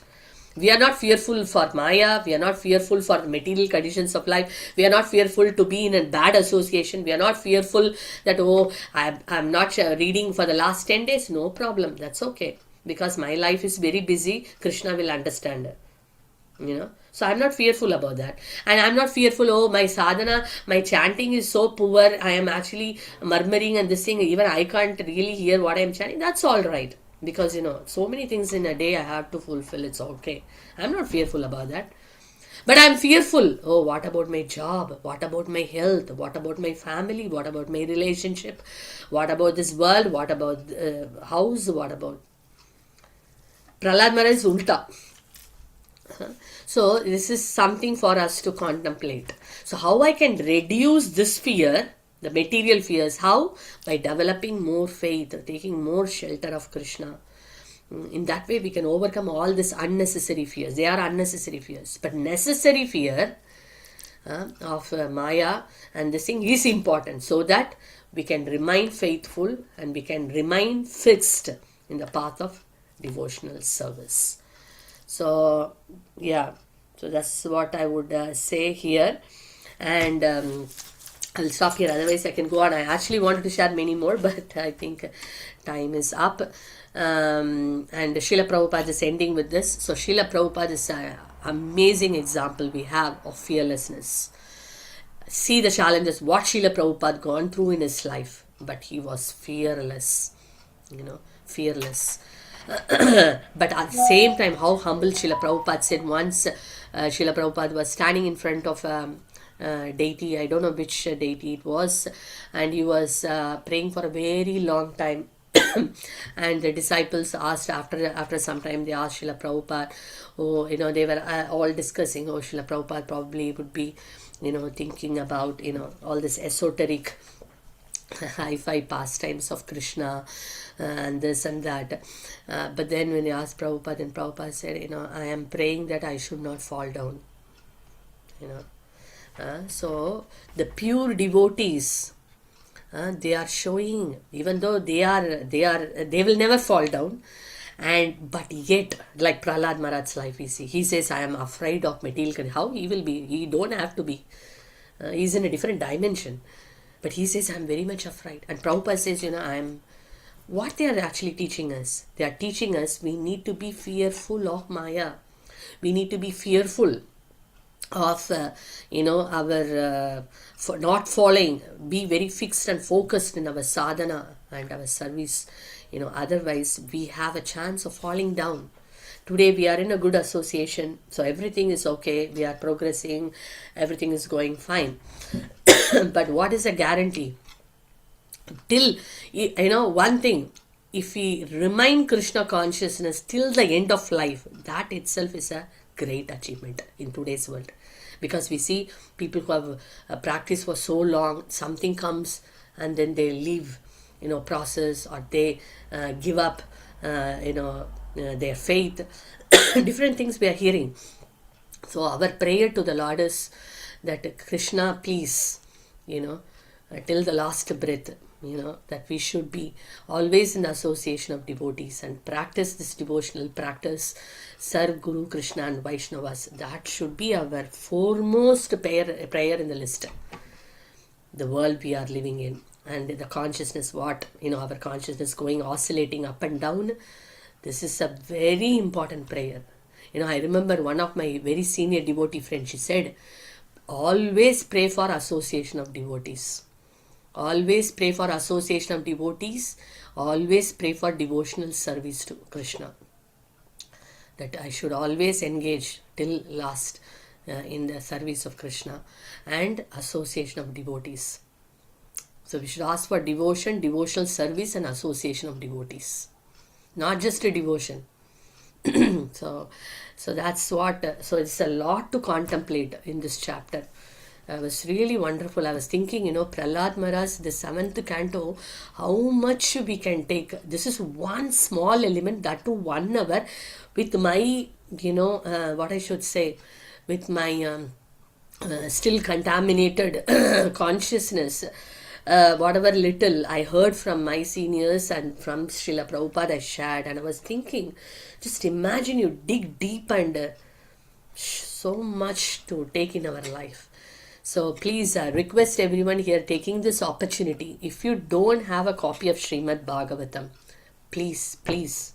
We are not fearful for Maya. We are not fearful for material conditions of life. We are not fearful to be in a bad association. We are not fearful that, oh, I'm not reading for the last 10 days. No problem. That's okay. Because my life is very busy. Krishna will understand. So I'm not fearful about that. And I'm not fearful, oh, my sadhana, my chanting is so poor. I am actually murmuring and this thing. Even I can't really hear what I'm chanting. That's all right. Because, so many things in a day I have to fulfill. It's okay. I'm not fearful about that. But I'm fearful. Oh, what about my job? What about my health? What about my family? What about my relationship? What about this world? What about house? What about... Prahlad Maharaj is ulta. So this is something for us to contemplate. So how I can reduce this fear, the material fears, how? By developing more faith, taking more shelter of Krishna. In that way we can overcome all these unnecessary fears. They are unnecessary fears. But necessary fear of Maya and this thing is important, so that we can remain faithful and we can remain fixed in the path of devotional service. So yeah, so that's what I would say here, and I'll stop here, otherwise I can go on. I actually wanted to share many more, but I think time is up. And Srila Prabhupada is ending with this. So Srila Prabhupada is an amazing example we have of fearlessness. See the challenges, what Srila Prabhupada gone through in his life, but he was fearless, fearless. But at the same time, how humble Srila Prabhupada said once. Srila Prabhupada was standing in front of deity, I don't know which deity it was, and he was praying for a very long time. And the disciples asked, after some time, they asked Srila Prabhupada, oh, they were all discussing, oh, Srila Prabhupada probably would be, thinking about, all this esoteric hi-fi pastimes of Krishna and this and that. But then when they asked Prabhupada, and Prabhupada said, I am praying that I should not fall down. So the pure devotees, they are showing, even though they will never fall down, but yet, like Prahlad Maharaj's life, we see, he says, I am afraid of material. How he will be? He don't have to be. He's in a different dimension. But he says, I'm very much afraid. And Prabhupada says, what they are actually teaching us? They are teaching us we need to be fearful of Maya. We need to be fearful of, our for not falling. Be very fixed and focused in our sadhana and our service. Otherwise we have a chance of falling down. Today we are in a good association, so everything is okay. We are progressing. Everything is going fine. But what is a guarantee? Till, one thing, if we remain Krishna consciousness till the end of life, that itself is a great achievement in today's world. Because we see people who have practiced for so long, something comes and then they leave, process, or they give up, their faith. Different things we are hearing. So our prayer to the Lord is that Krishna, please, till the last breath, that we should be always in association of devotees and practice this devotional practice, serve Guru, Krishna and Vaishnavas. That should be our foremost prayer in the list. the world we are living in, and the consciousness, what, our consciousness going oscillating up and down. This is a very important prayer. I remember one of my very senior devotee friends, she said, always pray for association of devotees. Always pray for association of devotees. Always pray for devotional service to Krishna. That I should always engage till last in the service of Krishna and association of devotees. So we should ask for devotion, devotional service, and association of devotees. Not just a devotion. So that's what, so it's a lot to contemplate in this chapter. It was really wonderful. I was thinking, Prahlad Maharaj, the 7th canto, how much we can take. This is one small element, that to 1 hour, with my, what I should say, with my still contaminated consciousness. Whatever little I heard from my seniors and from Srila Prabhupada, I shared, and I was thinking, just imagine you dig deep and so much to take in our life. So please request everyone here taking this opportunity. If you don't have a copy of Srimad Bhagavatam, please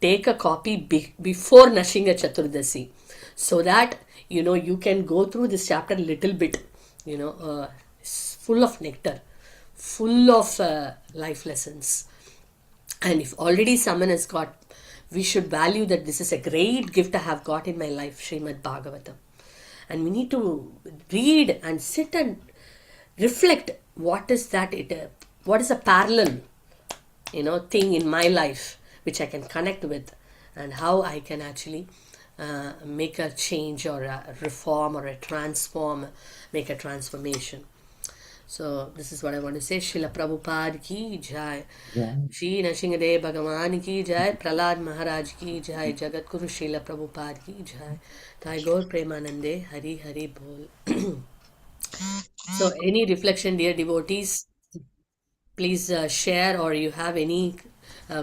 take a copy before Nashinga Chaturdasi, so that you can go through this chapter a little bit. It's full of nectar, full of life lessons. And if already someone has got, we should value that this is a great gift I have got in my life, Srimad Bhagavatam. And we need to read and sit and reflect, what is that, what is a parallel, thing in my life which I can connect with, and how I can actually make a change or a reform or a transform, make a transformation. So this is what I want to say. Srila Prabhupada ki jai. Shri Nrsimhadev Bhagavan ki jai. Prahlad Maharaj ki jai. Jagat Guru Srila Prabhupada ki jai. Thai Gaur Premanande. Hari Hari Bol. So any reflection, dear devotees, please share, or you have any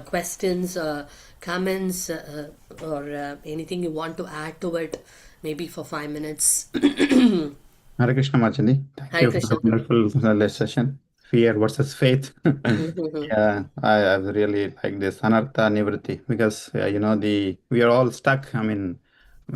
questions, comments, or anything you want to add to it, maybe for 5 minutes. Hare Krishna Machandi. Thank Hare you for Krishna. the wonderful session. Fear versus faith. Yeah, I really like this Anartha Nivritti, because we are all stuck. I mean,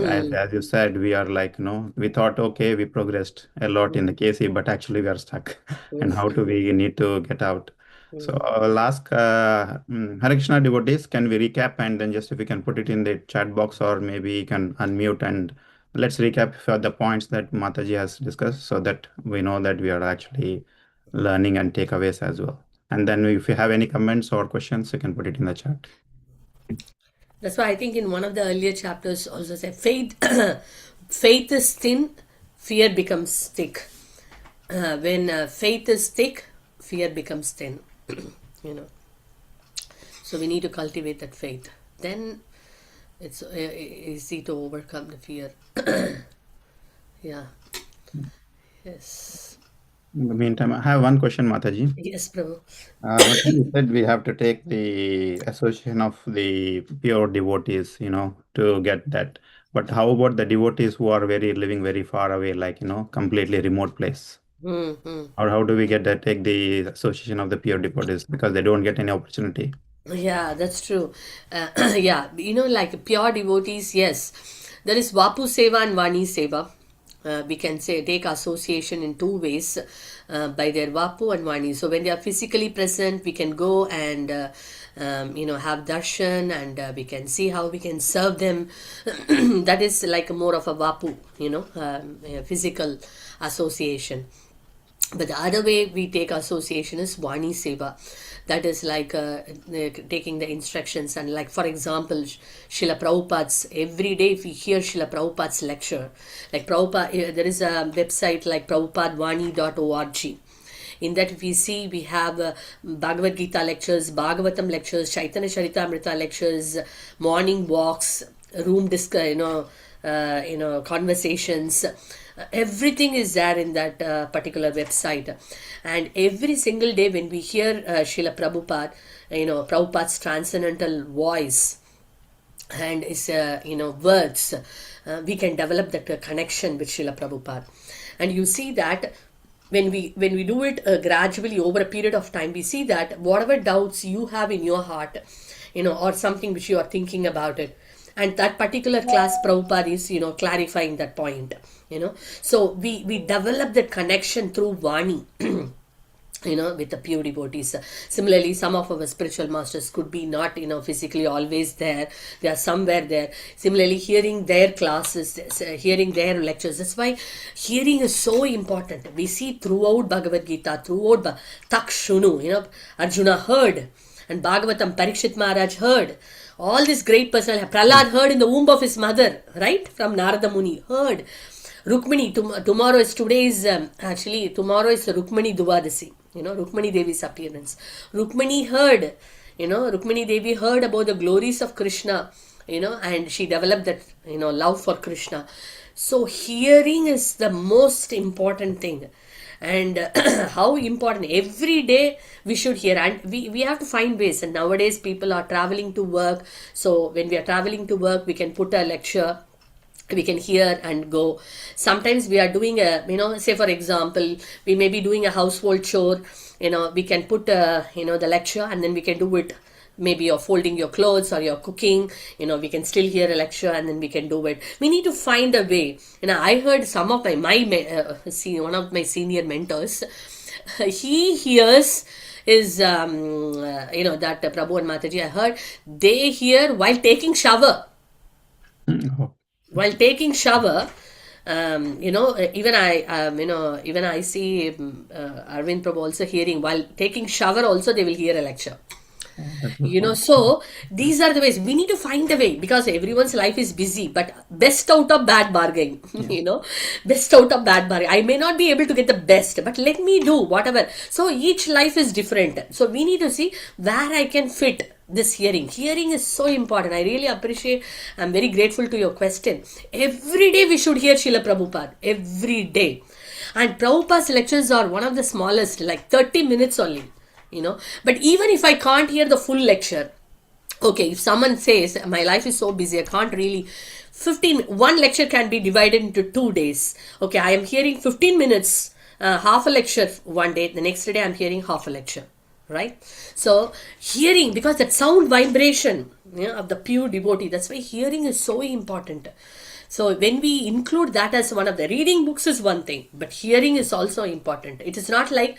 as you said, we are like, we thought, okay, we progressed a lot in the KC, but actually we are stuck. And how do we need to get out? So I'll ask Hare Krishna devotees, can we recap, and then just if we can put it in the chat box, or maybe you can unmute, and let's recap for the points that Mataji has discussed, so that we know that we are actually learning and takeaways as well. And then if you have any comments or questions, you can put it in the chat. That's why I think in one of the earlier chapters also said, faith faith is thin, fear becomes thick. When faith is thick, fear becomes thin. So we need to cultivate that faith. Then it's easy to overcome the fear. Yeah. Yes. In the meantime, I have one question, Mataji. Yes, Prabhu. Mataji, you said we have to take the association of the pure devotees, to get that. But how about the devotees who are living very far away, like, completely remote place? Or how do we get that, take the association of the pure devotees, because they don't get any opportunity? Yeah, that's true. Yeah, like pure devotees, yes. There is Vapu Seva and Vani Seva. We can say take association in 2 ways, by their Vapu and Vani. So when they are physically present, we can go and have darshan, and we can see how we can serve them. That is like more of a Vapu, physical association. But the other way we take association is Vani Seva. That is like taking the instructions, and like, for example, Srila Prabhupada's, every day if we hear Srila Prabhupada's lecture, like Prabhupada, there is a website like prabhupadvani.org. In that, if we see, we have Bhagavad Gita lectures, Bhagavatam lectures, Chaitanya Charitamrita lectures, morning walks, room conversations. Everything is there in that particular website. And every single day when we hear Srila Prabhupada, Prabhupada's transcendental voice and his words, we can develop that connection with Srila Prabhupada. And you see that when we do it gradually over a period of time, we see that whatever doubts you have in your heart, or something which you are thinking about it, and that particular class Prabhupada is clarifying that point. So we develop that connection through Vani. With the pure devotees. Similarly, some of our spiritual masters could be not, physically always there. They are somewhere there. Similarly, hearing their classes, hearing their lectures. That's why hearing is so important. We see throughout Bhagavad Gita, throughout Tak Shunu, Arjuna heard, and Bhagavatam, Parikshit Maharaj heard. All this great personal, Prahlad heard in the womb of his mother, right? From Narada Muni, heard. Rukmini, tomorrow is tomorrow is Rukmini Duvadasi, Rukmini Devi's appearance. Rukmini heard, Rukmini Devi heard about the glories of Krishna, and she developed that, love for Krishna. So hearing is the most important thing. And how important every day we should hear, and we have to find ways. And nowadays people are traveling to work, so when we are traveling to work, we can put a lecture, we can hear and go. Sometimes we are doing say for example, we may be doing a household chore, we can put the lecture, and then we can do it. Maybe you're folding your clothes or you're cooking, we can still hear a lecture and then we can do it. We need to find a way. I heard some of one of my senior mentors, he hears is that Prabhu and Mataji, I heard they hear while taking shower. Oh, While taking shower, even I see Arvind Prabhu also hearing while taking shower. Also, they will hear a lecture. that was one. So these are the ways we need to find a way, because everyone's life is busy. But best out of bad bargain, best out of bad bargain. I may not be able to get the best, but let me do whatever. So each life is different. So we need to see where I can fit this hearing. Hearing is so important. I really appreciate, I'm very grateful to your question. Every day we should hear Srila Prabhupada. Every day. And Prabhupada's lectures are one of the smallest, like 30 minutes only. But even if I can't hear the full lecture, okay, if someone says my life is so busy, I can't really, one lecture can be divided into 2 days. Okay, I am hearing 15 minutes, half a lecture one day, the next day I'm hearing half a lecture, right? So hearing, because that sound vibration of the pure devotee, that's why hearing is so important. So when we include that as one of the, reading books is one thing, but hearing is also important. It is not like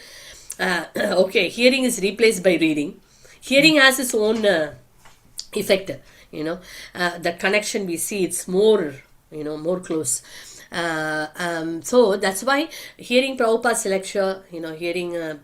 okay, hearing is replaced by reading. Hearing has its own effect. The connection we see, it's more, more close. So that's why hearing Prabhupada's lecture, hearing our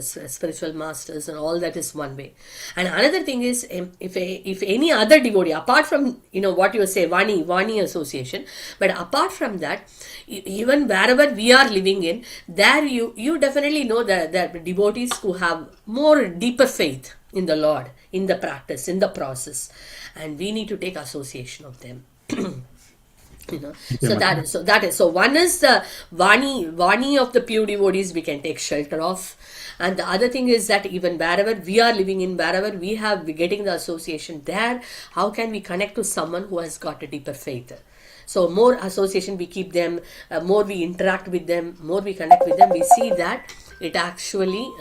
spiritual masters and all that is one way. And another thing is, if any other devotee apart from what you say, Vani association, but apart from that, even wherever we are living in, there you definitely know that devotees who have more deeper faith in the Lord, in the practice, in the process, and we need to take association of them. Thank you, So Mataji. that is so one is the Vani of the pure devotees we can take shelter of, and the other thing is that even wherever we are living in, wherever we getting the association there, how can we connect to someone who has got a deeper faith? So more association we keep them, more we interact with them, more we connect with them, we see that it actually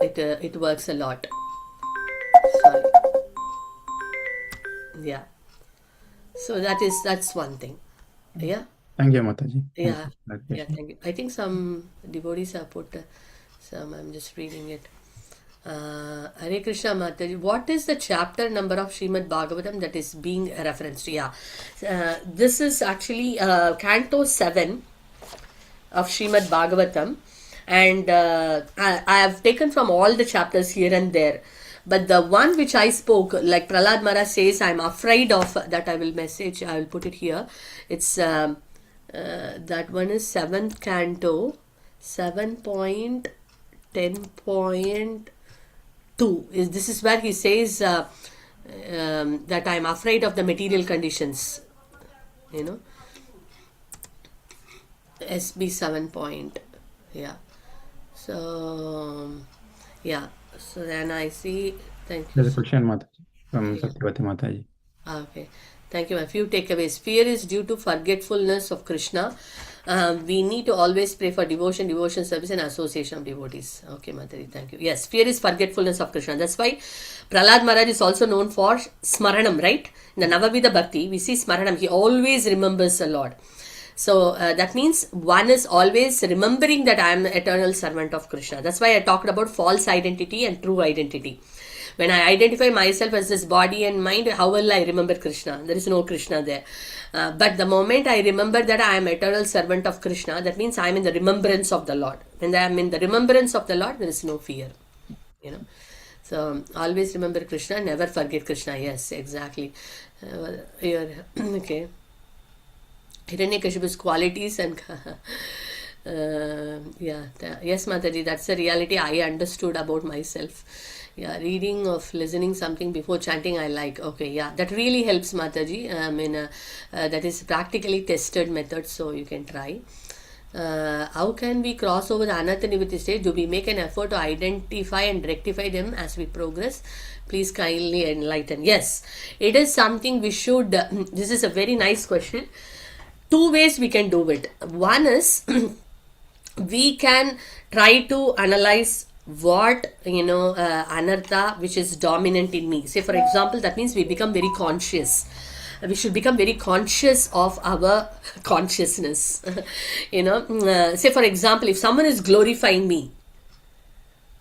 it works a lot. Sorry. Yeah. So that's one thing. Yeah. Thank you, Mataji. Thank Yeah. you for that Yeah. question. Thank you. I think some devotees have put some. I'm just reading it. Hare Krishna Mataji. What is the chapter number of Srimad Bhagavatam that is being referenced? Yeah. This is actually Canto 7 of Srimad Bhagavatam, and I have taken from all the chapters here and there. But the one which I spoke, like Prahlad Maharaj says, I'm afraid of, that I will message, I will put it here. It's that one is 7th canto, 7.10.2. This is where he says that I'm afraid of the material conditions. You know, SB 7 point. Yeah. So, yeah. So then I see. Thank you. There's a question, Mataji, from Satyavati Mataji. Okay, thank you. A few takeaways. Fear is due to forgetfulness of Krishna. We need to always pray for devotion, service, and association of devotees. Okay, Madhuri, thank you. Yes, fear is forgetfulness of Krishna. That's why Prahlad Maharaj is also known for Smaranam, right? In the Navavida Bhakti, we see Smaranam. He always remembers the Lord. So that means one is always remembering that I am the eternal servant of Krishna. That's why I talked about false identity and true identity. When I identify myself as this body and mind, how will I remember Krishna? There is no Krishna there. But the moment I remember that I am eternal servant of Krishna, that means I am in the remembrance of the Lord. When I am in the remembrance of the Lord, there is no fear. You know. So always remember Krishna, never forget Krishna. Yes, exactly. Okay. Hiranyakashipu's qualities and yes, Mataji, that's the reality I understood about myself. Yeah, reading of listening something before chanting I like. Okay, yeah, that really helps, Mataji. That is practically tested method, so you can try. How can we cross over the Anartha Nivritti stage? Do we make an effort to identify and rectify them as we progress? Please kindly enlighten. Yes, it is something we should. This is a very nice question. Two ways we can do it. One is we can try to analyze what anartha which is dominant in me. Say for example, that means we become very conscious. We should become very conscious of our consciousness. Say for example, if someone is glorifying me,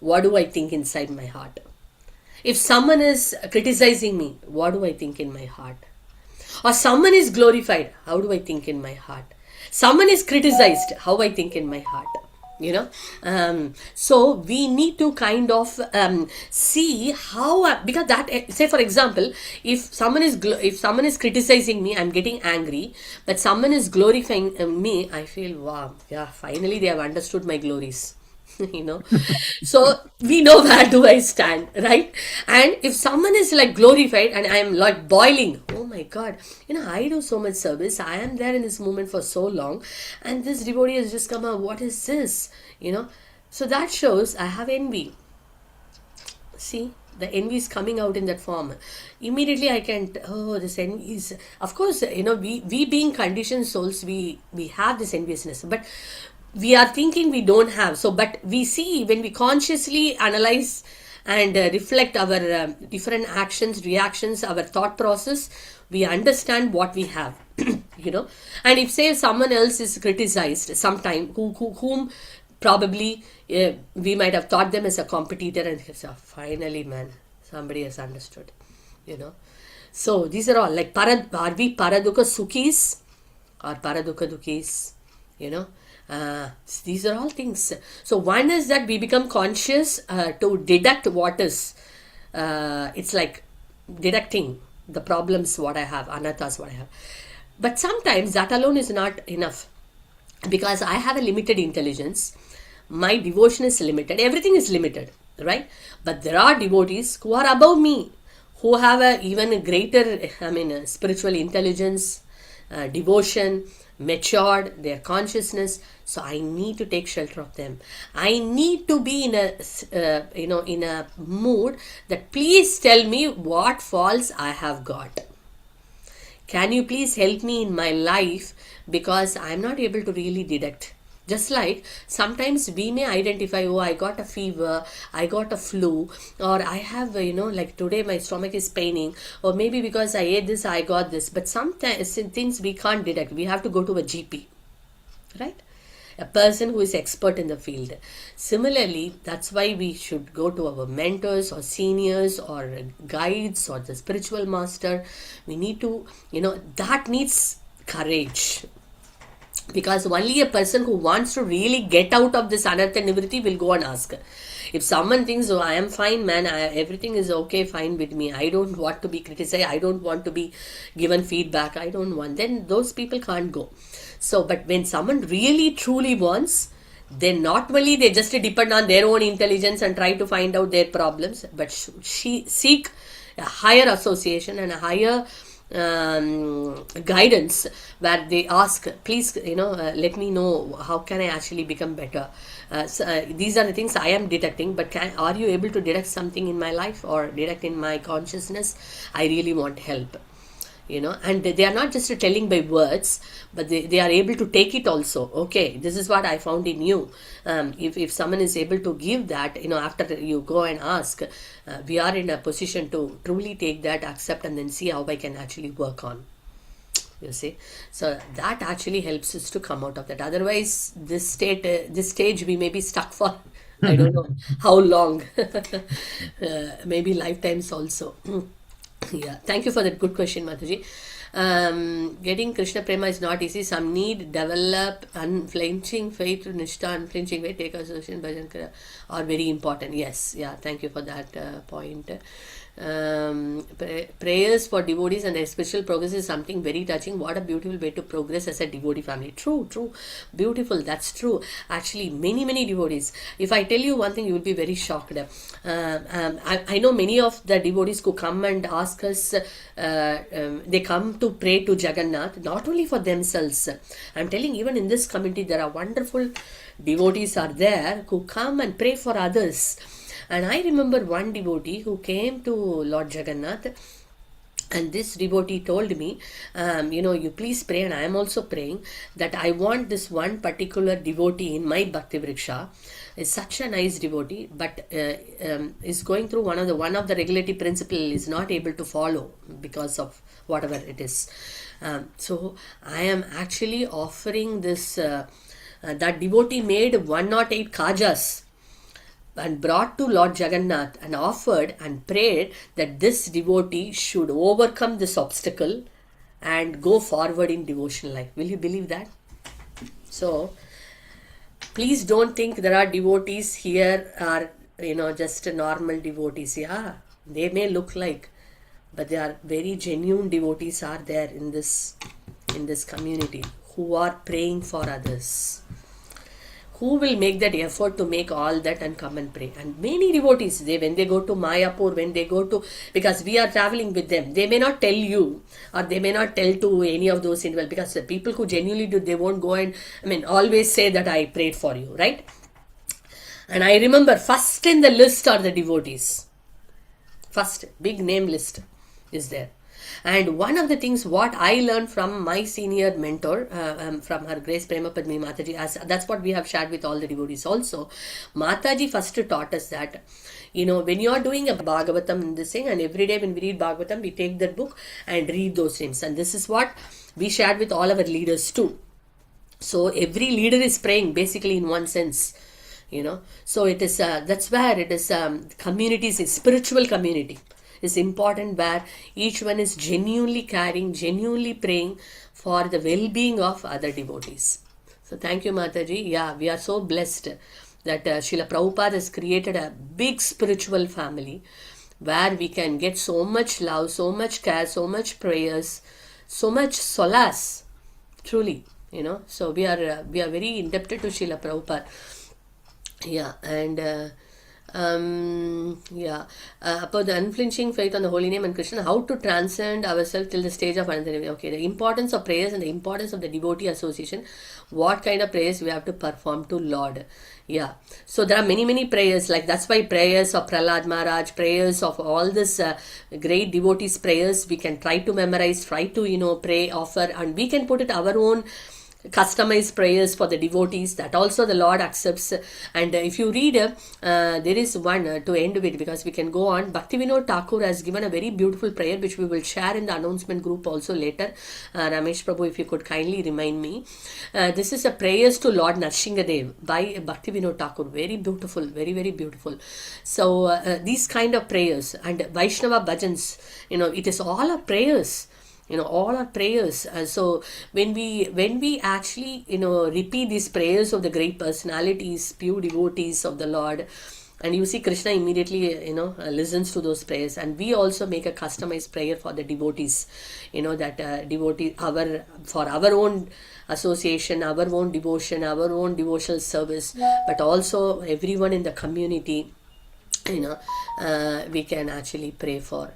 what do I think inside my heart? If someone is criticizing me, what do I think in my heart? Or someone is glorified, how do I think in my heart? Someone is criticized, how I think in my heart. So we need to kind of see how, because that, say for example, if someone is criticizing me, I'm getting angry, but someone is glorifying me, I feel, wow, yeah, finally they have understood my glories. So we know where do I stand, right? And if someone is like glorified and I am like boiling, oh my god, I do so much service, I am there in this moment for so long, and this devotee has just come out, what is this? So that shows I have envy. See, the envy is coming out in that form. Immediately I can, this envy is, of course, we being conditioned souls, we have this enviousness, but we are thinking we don't have. So, but we see when we consciously analyze and reflect our different actions, reactions, our thought process, we understand what we have. And if say someone else is criticized sometime, whom probably we might have thought them as a competitor, and so finally, man, somebody has understood. So these are all like are we paradukha sukhis or paradukha dukhis? These are all things. So one is that we become conscious to deduct what is. It's like deducting the problems what I have, anarthas what I have. But sometimes that alone is not enough, because I have a limited intelligence. My devotion is limited. Everything is limited, right? But there are devotees who are above me, who have a even greater, spiritual intelligence, devotion, matured, their consciousness. So I need to take shelter of them. I need to be in a mood that please tell me what faults I have got. Can you please help me in my life, because I'm not able to really deduct. Just like sometimes we may identify, oh, I got a fever, I got a flu, or I have, like today my stomach is paining, or maybe because I ate this, I got this. But sometimes things we can't detect. We have to go to a GP, right? A person who is expert in the field. Similarly, that's why we should go to our mentors or seniors or guides or the spiritual master. We need to, that needs courage. Because only a person who wants to really get out of this anartha nivritti will go and ask. If someone thinks, oh, I am fine, man, everything is okay, fine with me, I don't want to be criticized, I don't want to be given feedback, I don't want, then those people can't go. So, but when someone really truly wants, then not only they just depend on their own intelligence and try to find out their problems, but seek a higher association and a higher guidance, where they ask, please, let me know how can I actually become better. These are the things I am detecting, but are you able to detect something in my life or detect in my consciousness? I really want help. and they are not just telling by words, but they are able to take it also. Okay, this is what I found in you. If someone is able to give that, after you go and ask, we are in a position to truly take that, accept, and then see how I can actually work on. You see, so that actually helps us to come out of that. Otherwise, this stage we may be stuck for I don't know how long. Maybe lifetimes also. Yeah, thank you for that good question, Mataji. Getting Krishna Prema is not easy. Some need develop unflinching faith to Nishtha, unflinching faith, take association, bhajan kara, are very important. Yes, yeah, thank you for that point. Prayers for devotees and their spiritual progress is something very touching. What a beautiful way to progress as a devotee family. True, beautiful. That's true. Actually, many devotees. If I tell you one thing, you will be very shocked. I know many of the devotees who come and ask us. They come to pray to Jagannath, not only for themselves. I'm telling, even in this community, there are wonderful devotees are there who come and pray for others. And I remember one devotee who came to Lord Jagannath, and this devotee told me, you please pray, and I am also praying, that I want this one particular devotee in my Bhakti Vriksha. Is such a nice devotee, but is going through one of the regulatory principle is not able to follow because of whatever it is. So I am actually offering this. That devotee made 108 kajas and brought to Lord Jagannath and offered and prayed that this devotee should overcome this obstacle and go forward in devotional life. Will you believe that? So please don't think there are devotees here are just normal devotees. Yeah, they may look like, but they are very genuine devotees are there in this community who are praying for others, who will make that effort to make all that and come and pray. And many devotees, when they go to Mayapur, when they go to, because we are traveling with them, they may not tell you, or they may not tell to any of those individuals, because the people who genuinely do, they won't go and always say that I prayed for you, right? And I remember first in the list are the devotees. First big name list is there. And one of the things what I learned from my senior mentor, from Her Grace Prema Padmi Mataji, that's what we have shared with all the devotees also. Mataji first taught us that, when you are doing a Bhagavatam in this thing, and every day when we read Bhagavatam, we take that book and read those names. And this is what we shared with all our leaders too. So every leader is praying basically in one sense. So it is, that's where it is, communities, is spiritual community is important, where each one is genuinely caring, genuinely praying for the well-being of other devotees. So thank you, Mataji. Yeah, we are so blessed that Srila Prabhupada has created a big spiritual family where we can get so much love, so much care, so much prayers, so much solace, truly, So we are very indebted to Srila Prabhupada. Yeah, and about the unflinching faith on the holy name and Krishna, how to transcend ourselves till the stage of another. Okay, the importance of prayers and the importance of the devotee association. What kind of prayers we have to perform to Lord? Yeah, so there are many prayers. Like that's why prayers of Prahlad Maharaj, prayers of all this great devotees' prayers, we can try to memorize, try to pray, offer, and we can put it our own customized prayers for the devotees, that also the Lord accepts. And if you read, there is one to end with, because we can go on. Bhakti Vinod Thakur has given a very beautiful prayer which we will share in the announcement group also later. Ramesh Prabhu, if you could kindly remind me. This is a prayers to Lord Narsinghadev by Bhakti Vinod Thakur. Very beautiful, very beautiful. So these kind of prayers and Vaishnava bhajans, it is all our prayers. All our prayers. So when we actually repeat these prayers of the great personalities, pure devotees of the Lord, and you see Krishna immediately listens to those prayers. And we also make a customized prayer for the devotees, that devotee for our own association, our own devotion, our own devotional service, but also everyone in the community, we can actually pray for.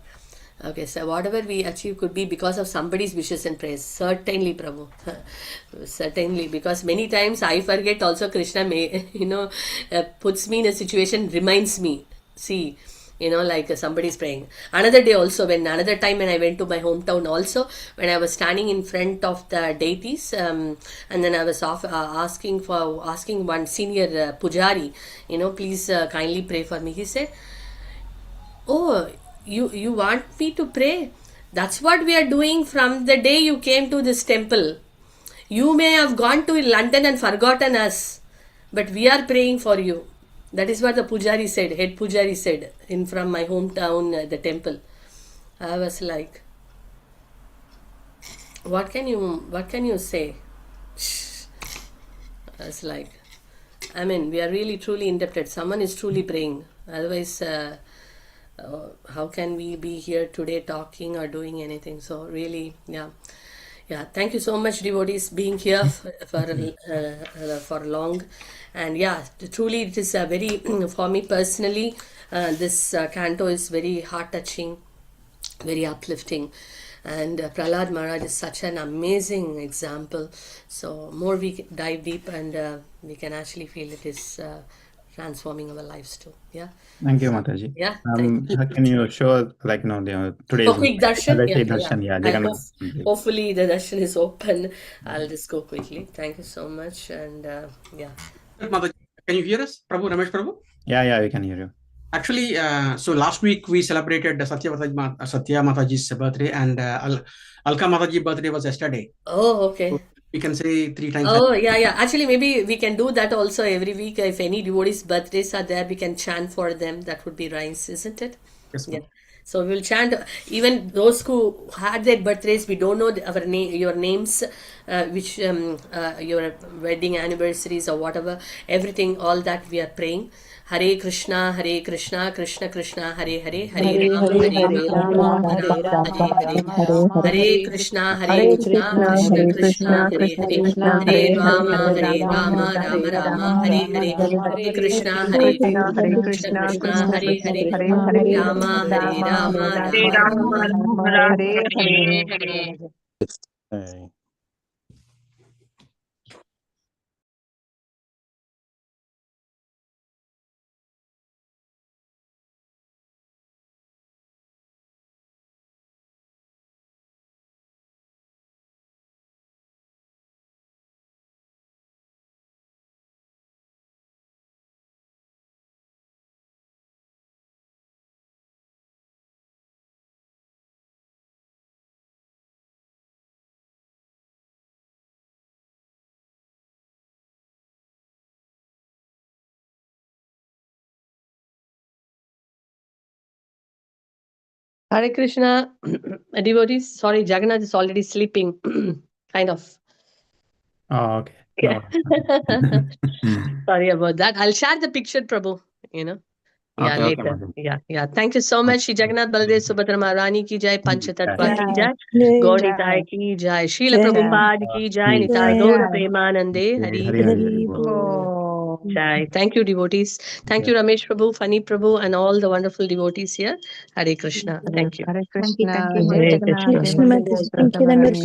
Okay, so whatever we achieve could be because of somebody's wishes and prayers. Certainly, Prabhu. Certainly, because many times I forget also. Krishna may, puts me in a situation, reminds me. See, like somebody's praying. Another day also, another time when I went to my hometown also, when I was standing in front of the deities, and then I was asking one senior pujari, please kindly pray for me. He said, oh, you want me to pray? That's what we are doing from the day you came to this temple. You may have gone to London and forgotten us, but we are praying for you. That is what the pujari said, head pujari said, in from my hometown, the temple. I was like, what can you say? I was like, I mean, we are really truly indebted. Someone is truly praying. Otherwise, how can we be here today talking or doing anything? So really, yeah. Thank you so much, devotees, being here for long. And yeah, truly it is a very for me personally, this canto is very heart touching, very uplifting. And Prahlad Maharaj is such an amazing example. So more we dive deep, and we can actually feel it is transforming our lives too. Yeah. Thank you, Mataji. Yeah. Thank you. How can you show, like, today's Quick darshan. Yeah. darshan? Yeah, I Jagannath. hopefully the darshan is open. I'll just go quickly. Thank you so much. And yeah. Mataji, can you hear us, Prabhu, Ramesh Prabhu? Yeah, we can hear you. Actually, so last week we celebrated Satya Mataji's birthday, and Alka Mataji's birthday was yesterday. Oh, okay. So we can say 3 times. Oh, yeah. Actually, maybe we can do that also every week. If any devotees' birthdays are there, we can chant for them. That would be nice, isn't it? Yes, Yeah. So we'll chant. Even those who had their birthdays, we don't know your names, which your wedding anniversaries or whatever. Everything, all that we are praying. Hare Krishna, Krishna Krishna, Hare Hare, Hare Rama, Hare Rama, Hare Hare, Hare Krishna, Krishna Krishna, Hare Hare, Hare Rama, Rama Rama, Hare Hare, Hare Krishna, Krishna Krishna, Hare Hare, Rama, Rama Rama. Hey. Hare Krishna, devotees. Sorry, Jagannath is already sleeping, kind of. Oh, okay. Yeah. Sorry about that. I'll share the picture, Prabhu. Yeah, Okay, later. Yeah. Thank you so much. Shri Jagannath Baldev Subhadra Maharani ki jai, Panchatattva ki jai, Gaur Nitai ki jai, Srila Prabhupada ki jai, Nitai Gaur Premanande, Hari Bol. Jai. Thank you, devotees. Thank you, Ramesh Prabhu, Funny Prabhu, and all the wonderful devotees here. Hare Krishna. Thank you. Hare Krishna. Hare Krishna. Jai Jagannath. Thank you, Mataji. Thank you, Dandavat